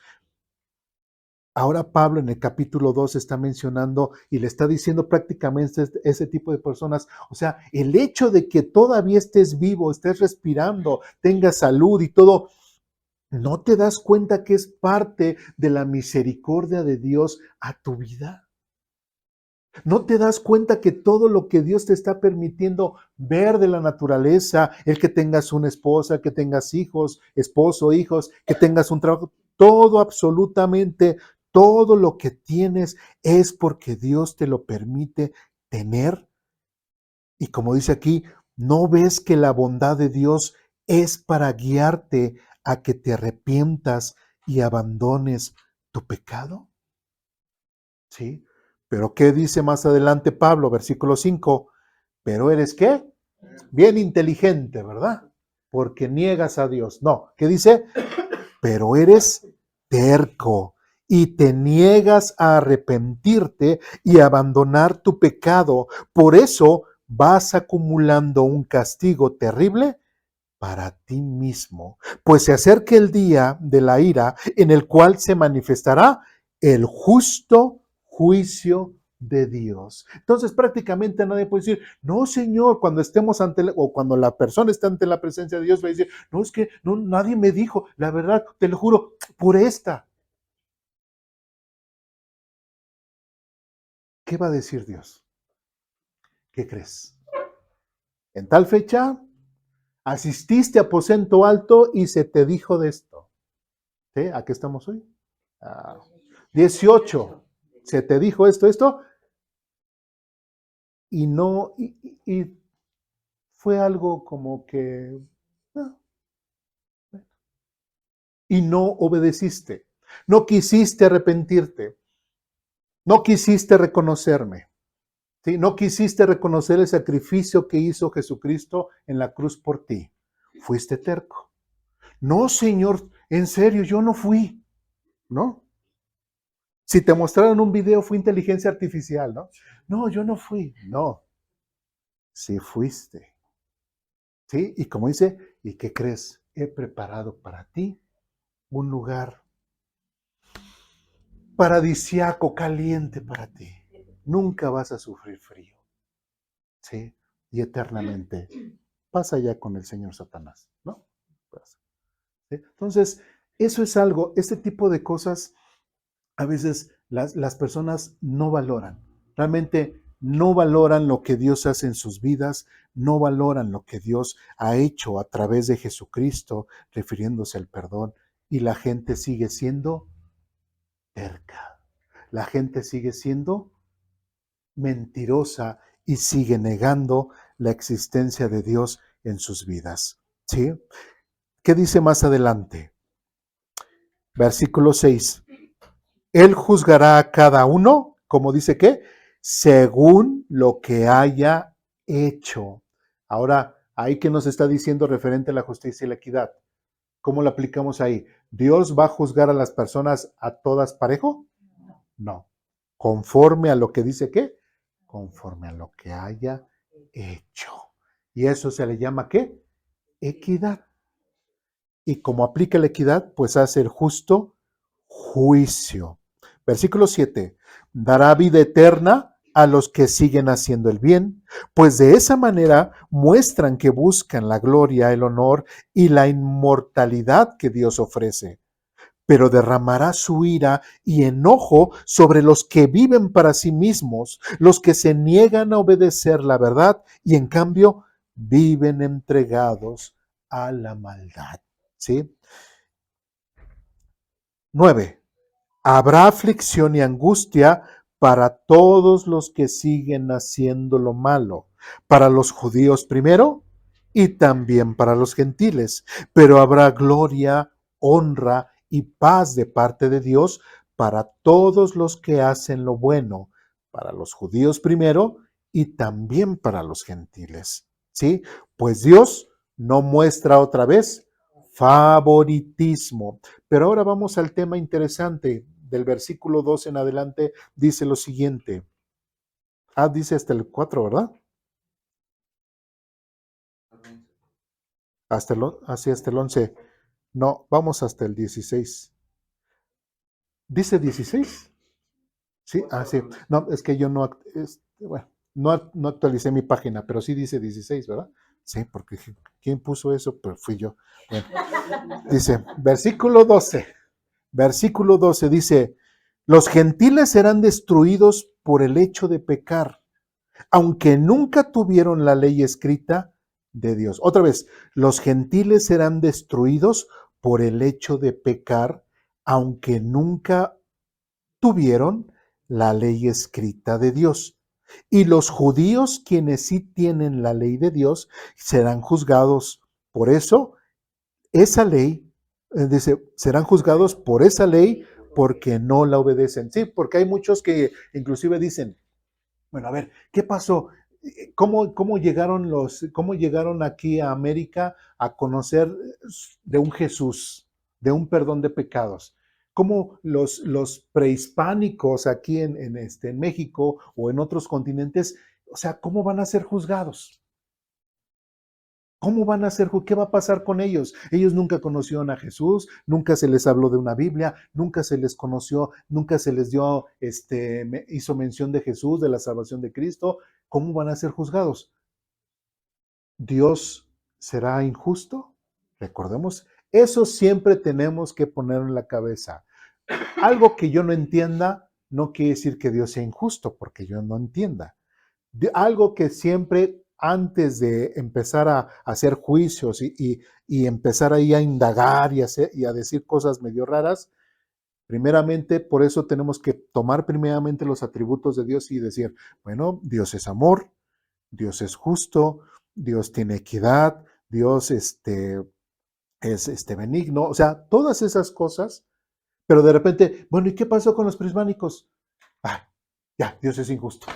Speaker 1: Ahora Pablo en el capítulo 2 está mencionando y le está diciendo prácticamente ese tipo de personas, o sea, el hecho de que todavía estés vivo, estés respirando, tengas salud y todo, ¿no te das cuenta que es parte de la misericordia de Dios a tu vida? ¿No te das cuenta que todo lo que Dios te está permitiendo ver de la naturaleza, el que tengas una esposa, que tengas hijos, esposo, hijos, que tengas un trabajo, todo absolutamente, todo lo que tienes es porque Dios te lo permite tener? Y como dice aquí, ¿no ves que la bondad de Dios es para guiarte a que te arrepientas y abandones tu pecado? ¿Sí? Pero ¿qué dice más adelante Pablo? Versículo 5. Pero eres ¿qué? Bien inteligente, ¿verdad? Porque niegas a Dios. No, ¿qué dice? Pero eres terco y te niegas a arrepentirte y abandonar tu pecado. Por eso vas acumulando un castigo terrible para ti mismo, pues se acerca el día de la ira en el cual se manifestará el justo juicio de Dios. Entonces prácticamente nadie puede decir, no Señor, cuando estemos o cuando la persona está ante la presencia de Dios va a decir, no, es que no, nadie me dijo, la verdad, te lo juro, por esta. ¿Qué va a decir Dios? ¿Qué crees? En tal fecha asististe a aposento alto y se te dijo de esto. ¿Sí? ¿A qué estamos hoy? 18. Se te dijo esto, y no, y fue algo como que, no, y no obedeciste, no quisiste arrepentirte, no quisiste reconocerme, ¿sí? No quisiste reconocer el sacrificio que hizo Jesucristo en la cruz por ti. Fuiste terco. No, Señor, en serio, yo no fui, ¿no? Si te mostraron un video, fue inteligencia artificial, ¿no? No, yo no fui. No, sí fuiste. ¿Sí? Y como dice, ¿y qué crees? He preparado para ti un lugar paradisiaco, caliente para ti. Nunca vas a sufrir frío. ¿Sí? Y eternamente. Pasa ya con el Señor Satanás, ¿no? Pasa. ¿Sí? Entonces, eso es algo, este tipo de cosas a veces las personas no valoran. Realmente no valoran lo que Dios hace en sus vidas, no valoran lo que Dios ha hecho a través de Jesucristo, refiriéndose al perdón. Y la gente sigue siendo terca. La gente sigue siendo mentirosa y sigue negando la existencia de Dios en sus vidas. ¿Sí? ¿Qué dice más adelante? Versículo 6. Él juzgará a cada uno, como dice que, según lo que haya hecho. Ahora, Ahí que nos está diciendo referente a la justicia y la equidad. ¿Cómo lo aplicamos ahí? ¿Dios va a juzgar a las personas a todas parejo? No. ¿Conforme a lo que dice qué? Conforme a lo que haya hecho. Y eso se le llama ¿qué? Equidad. Y como aplica la equidad, pues hace el justo juicio. Versículo 7. Dará vida eterna a los que siguen haciendo el bien, pues de esa manera muestran que buscan la gloria, el honor y la inmortalidad que Dios ofrece. Pero derramará su ira y enojo sobre los que viven para sí mismos, los que se niegan a obedecer la verdad y en cambio viven entregados a la maldad. ¿Sí? 9. Habrá aflicción y angustia para todos los que siguen haciendo lo malo, para los judíos primero y también para los gentiles, pero habrá gloria, honra y paz de parte de Dios para todos los que hacen lo bueno, para los judíos primero y también para los gentiles. ¿Sí? Pues Dios no muestra otra vez favoritismo. Pero ahora vamos al tema interesante. Del versículo 2 en adelante dice lo siguiente. Dice hasta el 4, ¿verdad? Hasta el 11. No, vamos hasta el 16. ¿Dice 16? Sí, sí. No, es que yo no, bueno, no actualicé mi página, pero sí dice 16, ¿verdad? Sí, porque ¿quién puso eso? Pues fui yo. Bueno, dice, versículo 12. Versículo 12 dice, los gentiles serán destruidos por el hecho de pecar, aunque nunca tuvieron la ley escrita de Dios. Otra vez, los gentiles serán destruidos por el hecho de pecar, aunque nunca tuvieron la ley escrita de Dios. Y los judíos, quienes sí tienen la ley de Dios, serán juzgados. Por eso, esa ley, dice, serán juzgados por esa ley porque no la obedecen. Sí, porque hay muchos que inclusive dicen, bueno, a ver, ¿qué pasó? ¿Cómo llegaron aquí a América a conocer de un Jesús, de un perdón de pecados? ¿Cómo los prehispánicos aquí en México o en otros continentes, o sea, cómo van a ser juzgados? ¿Cómo van a ser? ¿Qué va a pasar con ellos? Ellos nunca conocieron a Jesús, nunca se les habló de una Biblia, nunca se les conoció, nunca se les dio, hizo mención de Jesús, de la salvación de Cristo. ¿Cómo van a ser juzgados? ¿Dios será injusto? Recordemos, eso siempre tenemos que poner en la cabeza. Algo que yo no entienda no quiere decir que Dios sea injusto, porque yo no entienda. Algo que siempre antes de empezar a hacer juicios y empezar ahí a indagar y a decir cosas medio raras, primeramente por eso tenemos que tomar primeramente los atributos de Dios y decir, bueno, Dios es amor, Dios es justo, Dios tiene equidad, Dios es benigno, o sea, todas esas cosas, pero de repente, bueno, ¿y qué pasó con los prismánicos? Ya, Dios es injusto.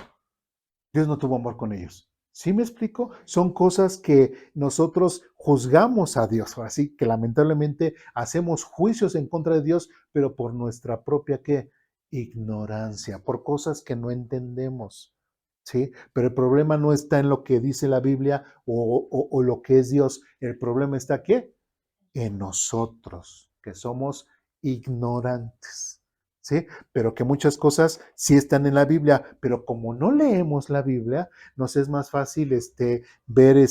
Speaker 1: Dios no tuvo amor con ellos. ¿Sí me explico? Son cosas que nosotros juzgamos a Dios, así que lamentablemente hacemos juicios en contra de Dios, pero por nuestra propia ¿qué? Ignorancia, por cosas que no entendemos. ¿Sí? Pero el problema no está en lo que dice la Biblia o lo que es Dios. El problema está ¿qué? En nosotros, que somos ignorantes. ¿Sí? Pero que muchas cosas sí están en la Biblia, pero como no leemos la Biblia, nos es más fácil ver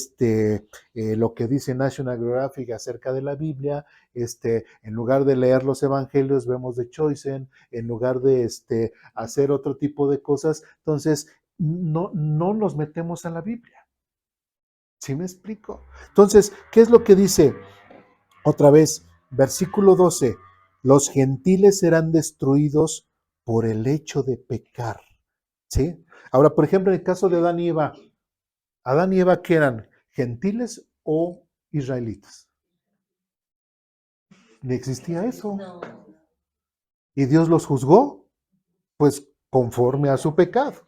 Speaker 1: lo que dice National Geographic acerca de la Biblia, en lugar de leer los evangelios, vemos de Choisen, en lugar de hacer otro tipo de cosas, entonces no nos metemos a la Biblia. ¿Sí me explico? Entonces, ¿qué es lo que dice? Otra vez, versículo 12. Los gentiles serán destruidos por el hecho de pecar. ¿Sí? Ahora, por ejemplo, en el caso de Adán y Eva, ¿qué eran? ¿Gentiles o israelitas? Ni existía eso.
Speaker 4: No.
Speaker 1: ¿Y Dios los juzgó? Pues conforme a su pecado.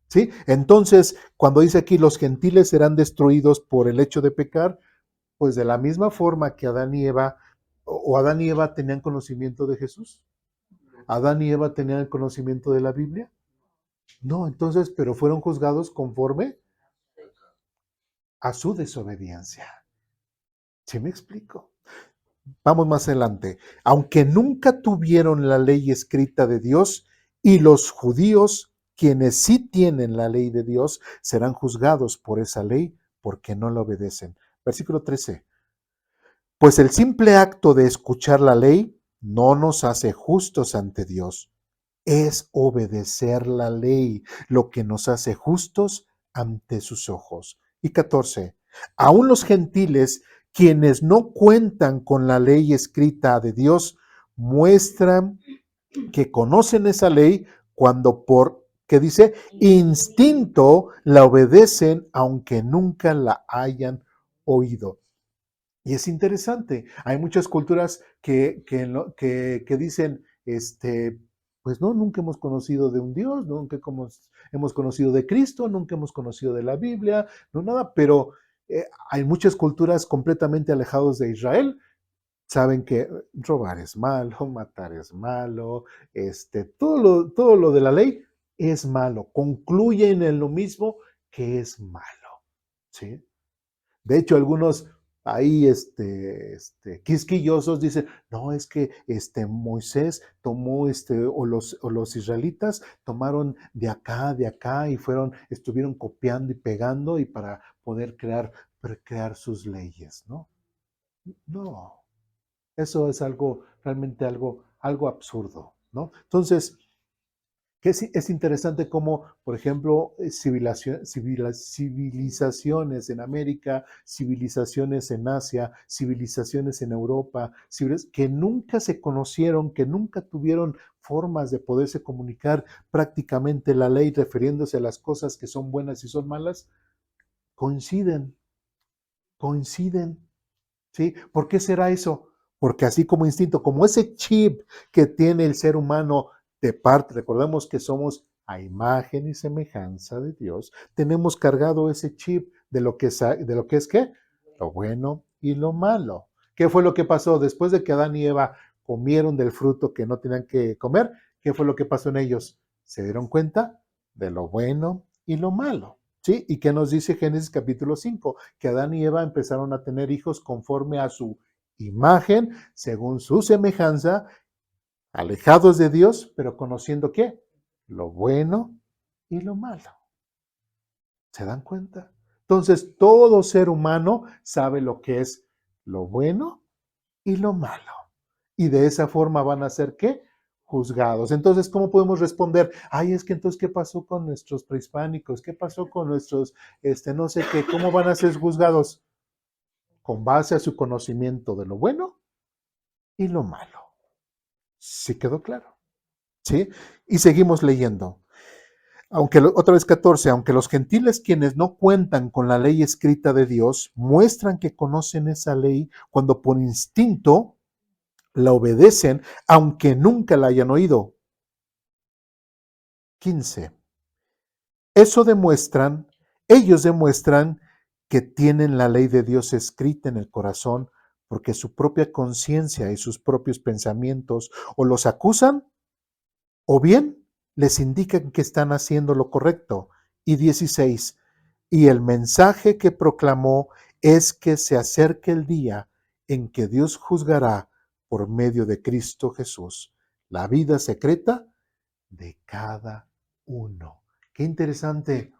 Speaker 1: ¿Sí? Entonces, cuando dice aquí los gentiles serán destruidos por el hecho de pecar, pues de la misma forma que Adán y Eva, o Adán y Eva tenían conocimiento de Jesús, Adán y Eva tenían el conocimiento de la Biblia. No, entonces, pero fueron juzgados conforme a su desobediencia. ¿Sí me explico? Vamos más adelante. Aunque nunca tuvieron la ley escrita de Dios, y los judíos, quienes sí tienen la ley de Dios, serán juzgados por esa ley porque no la obedecen. Versículo 13. Pues el simple acto de escuchar la ley no nos hace justos ante Dios. Es obedecer la ley lo que nos hace justos ante sus ojos. Y 14. Aún los gentiles, quienes no cuentan con la ley escrita de Dios, muestran que conocen esa ley cuando por, ¿qué dice? Instinto la obedecen aunque nunca la hayan oído. Y es interesante, hay muchas culturas que dicen, pues no, nunca hemos conocido de un Dios, nunca hemos conocido de Cristo, nunca hemos conocido de la Biblia, no nada, pero hay muchas culturas completamente alejadas de Israel, saben que robar es malo, matar es malo, todo lo de la ley es malo, concluyen en lo mismo que es malo, ¿sí? De hecho, algunos ahí quisquillosos dicen, no, es que Moisés tomó, o los israelitas tomaron de acá y estuvieron copiando y pegando y para poder crear sus leyes, ¿no? No, eso es realmente algo absurdo, ¿no? Entonces, que es interesante cómo, por ejemplo, civilizaciones en América, civilizaciones en Asia, civilizaciones en Europa, que nunca se conocieron, que nunca tuvieron formas de poderse comunicar prácticamente la ley refiriéndose a las cosas que son buenas y son malas, coinciden, coinciden. ¿Sí? ¿Por qué será eso? Porque así como instinto, como ese chip que tiene el ser humano de parte, recordemos que somos a imagen y semejanza de Dios, tenemos cargado ese chip de lo que es ¿qué? Lo bueno y lo malo. ¿Qué fue lo que pasó después de que Adán y Eva comieron del fruto que no tenían que comer? ¿Qué fue lo que pasó en ellos? Se dieron cuenta de lo bueno y lo malo. ¿Sí? ¿Y qué nos dice Génesis capítulo 5? Que Adán y Eva empezaron a tener hijos conforme a su imagen, según su semejanza, alejados de Dios, pero conociendo qué? Lo bueno y lo malo. ¿Se dan cuenta? Entonces, todo ser humano sabe lo que es lo bueno y lo malo. Y de esa forma van a ser ¿qué? Juzgados. Entonces, ¿cómo podemos responder? Ay, es que entonces, ¿qué pasó con nuestros prehispánicos? ¿Qué pasó con nuestros, no sé qué? ¿Cómo van a ser juzgados? Con base a su conocimiento de lo bueno y lo malo. ¿Sí quedó claro? ¿Sí? Y seguimos leyendo. Otra vez 14, aunque los gentiles quienes no cuentan con la ley escrita de Dios muestran que conocen esa ley cuando por instinto la obedecen, aunque nunca la hayan oído. 15. Eso ellos demuestran que tienen la ley de Dios escrita en el corazón porque su propia conciencia y sus propios pensamientos o los acusan o bien les indican que están haciendo lo correcto. Y 16. Y el mensaje que proclamó es que se acerque el día en que Dios juzgará por medio de Cristo Jesús la vida secreta de cada uno. Qué interesante.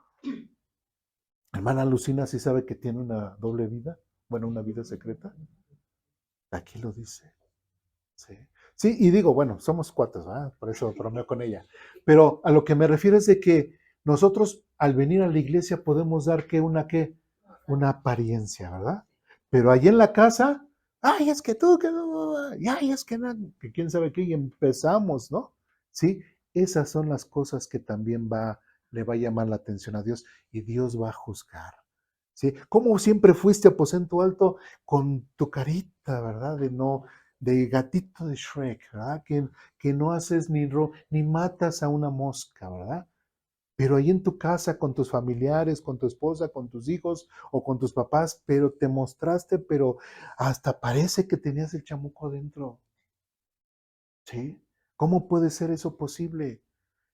Speaker 1: Hermana Lucina, ¿sí sabe que tiene una doble vida? Bueno, una vida secreta. Aquí lo dice. Sí. Sí, y digo, bueno, somos cuates, ¿verdad? Por eso bromeo con ella. Pero a lo que me refiero es de que nosotros al venir a la iglesia podemos dar una apariencia, ¿verdad? Pero allí en la casa, ay, es que tú, que no, ay, es que no, que quién sabe qué, y empezamos, ¿no? Sí, esas son las cosas que también le va a llamar la atención a Dios y Dios va a juzgar. ¿Sí? Como siempre fuiste aposento alto con tu carita, ¿verdad? De gatito de Shrek, ¿verdad? Que no haces ni matas a una mosca, ¿verdad? pero ahí en tu casa, con tus familiares, con tu esposa, con tus hijos o con tus papás, pero te mostraste, pero hasta parece que tenías el chamuco dentro. ¿Sí? ¿Cómo puede ser eso posible?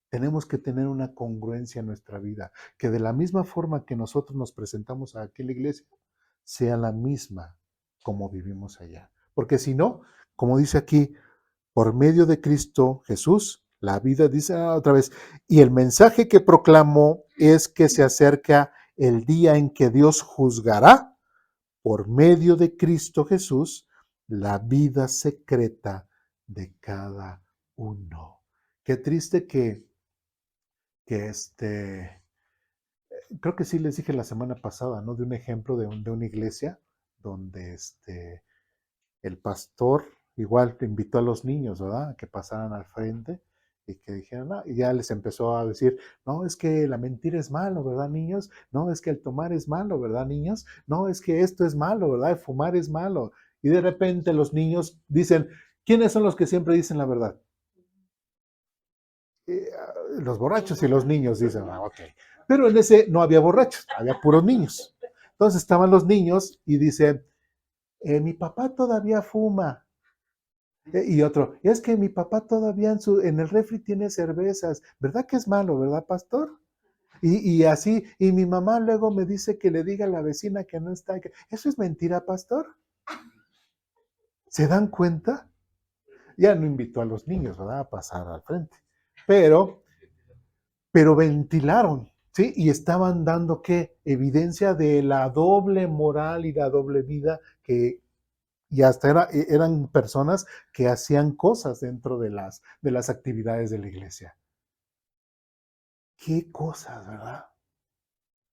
Speaker 1: Tenemos que tener una congruencia en nuestra vida, que de la misma forma que nosotros nos presentamos aquí en la iglesia, sea la misma como vivimos allá. Porque si no, como dice aquí, por medio de Cristo Jesús, la vida dice otra vez, y el mensaje que proclamó es que se acerca el día en que Dios juzgará por medio de Cristo Jesús la vida secreta de cada uno. Qué triste que creo que sí les dije la semana pasada, ¿no? De un ejemplo de una iglesia donde el pastor igual invitó a los niños, ¿verdad? A que pasaran al frente y que dijeran, no, y ya les empezó a decir, no, es que la mentira es malo, ¿verdad, niños? No, es que el tomar es malo, ¿verdad, niños? No, es que esto es malo, ¿verdad? El fumar es malo. Y de repente los niños dicen, ¿quiénes son los que siempre dicen la verdad? Los borrachos y los niños dicen, ok. Pero en ese no había borrachos, había puros niños. Entonces estaban los niños y dicen, mi papá todavía fuma. Y otro, es que mi papá todavía en el refri tiene cervezas. ¿Verdad que es malo, verdad, pastor? Y así, y mi mamá luego me dice que le diga a la vecina que no está. ¿Eso es mentira, pastor? ¿Se dan cuenta? Ya no invitó a los niños, ¿verdad? A pasar al frente. Pero ventilaron, ¿sí? Y estaban dando, ¿qué? Evidencia de la doble moral y la doble vida y hasta eran personas que hacían cosas dentro de las actividades de la iglesia. ¿Qué cosas, verdad?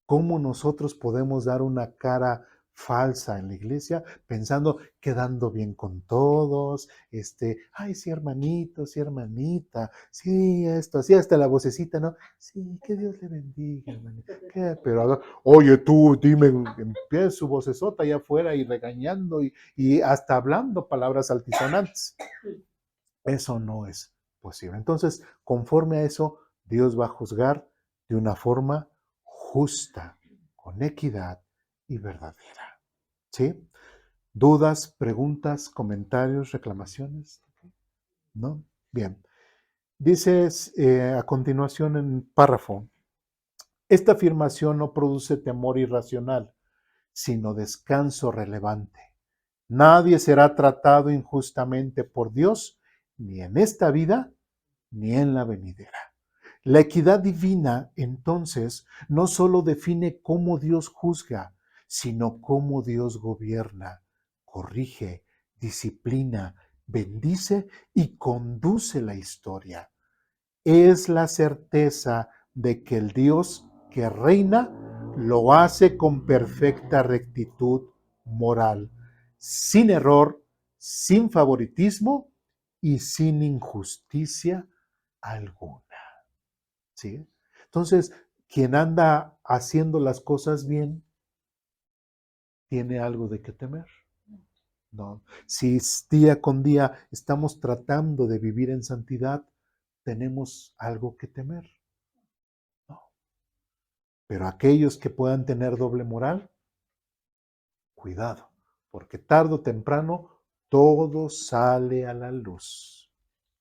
Speaker 1: ¿Cómo nosotros podemos dar una cara falsa en la iglesia pensando, quedando bien con todos, ay, sí, hermanito, sí, hermanita, sí, esto, así hasta la vocecita, ¿no? Sí, que Dios le bendiga, hermanito. ¿Qué? Pero, oye, tú, dime, empieza su vocesota allá afuera y regañando y hasta hablando palabras altisonantes. Eso no es posible. Entonces, conforme a eso, Dios va a juzgar de una forma justa, con equidad y verdadera. ¿Sí? ¿Dudas, preguntas, comentarios, reclamaciones? ¿No? Bien. Dices a continuación en párrafo, esta afirmación no produce temor irracional, sino descanso relevante. Nadie será tratado injustamente por Dios, ni en esta vida, ni en la venidera. La equidad divina, entonces, no solo define cómo Dios juzga, sino cómo Dios gobierna, corrige, disciplina, bendice y conduce la historia. Es la certeza de que el Dios que reina lo hace con perfecta rectitud moral, sin error, sin favoritismo y sin injusticia alguna. ¿Sí? Entonces, quien anda haciendo las cosas bien, tiene algo de qué temer. ¿No? Si día con día estamos tratando de vivir en santidad, tenemos algo que temer. ¿No? Pero aquellos que puedan tener doble moral, cuidado, porque tarde o temprano todo sale a la luz.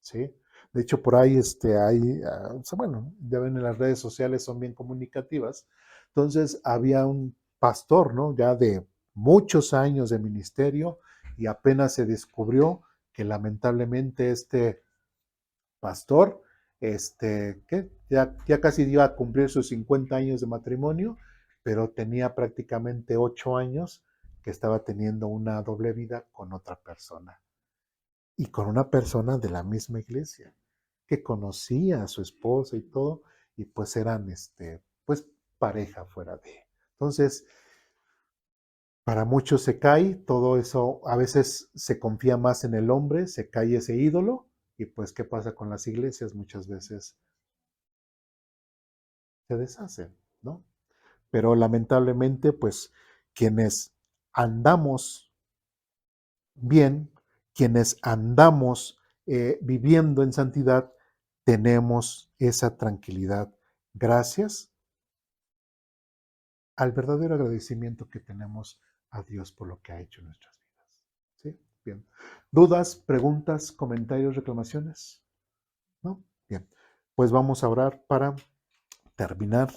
Speaker 1: ¿Sí? De hecho, por ahí bueno, ya ven, en las redes sociales son bien comunicativas. Entonces, había un pastor, ¿no? Ya de muchos años de ministerio y apenas se descubrió que lamentablemente este pastor, ¿qué? Ya casi iba a cumplir sus 50 años de matrimonio, pero tenía prácticamente 8 años que estaba teniendo una doble vida con otra persona y con una persona de la misma iglesia que conocía a su esposa y todo, y pues eran, pues pareja fuera de. Entonces, para muchos se cae todo eso, a veces se confía más en el hombre, se cae ese ídolo, y pues, ¿qué pasa con las iglesias? Muchas veces se deshacen, ¿no? Pero lamentablemente, pues, quienes andamos bien, quienes andamos viviendo en santidad, tenemos esa tranquilidad gracias al verdadero agradecimiento que tenemos a Dios por lo que ha hecho en nuestras vidas. ¿Sí? Bien. ¿Dudas, preguntas, comentarios, reclamaciones? ¿No? Bien. Pues vamos a orar para terminar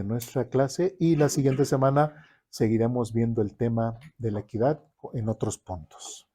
Speaker 1: nuestra clase y la siguiente semana seguiremos viendo el tema de la equidad en otros puntos.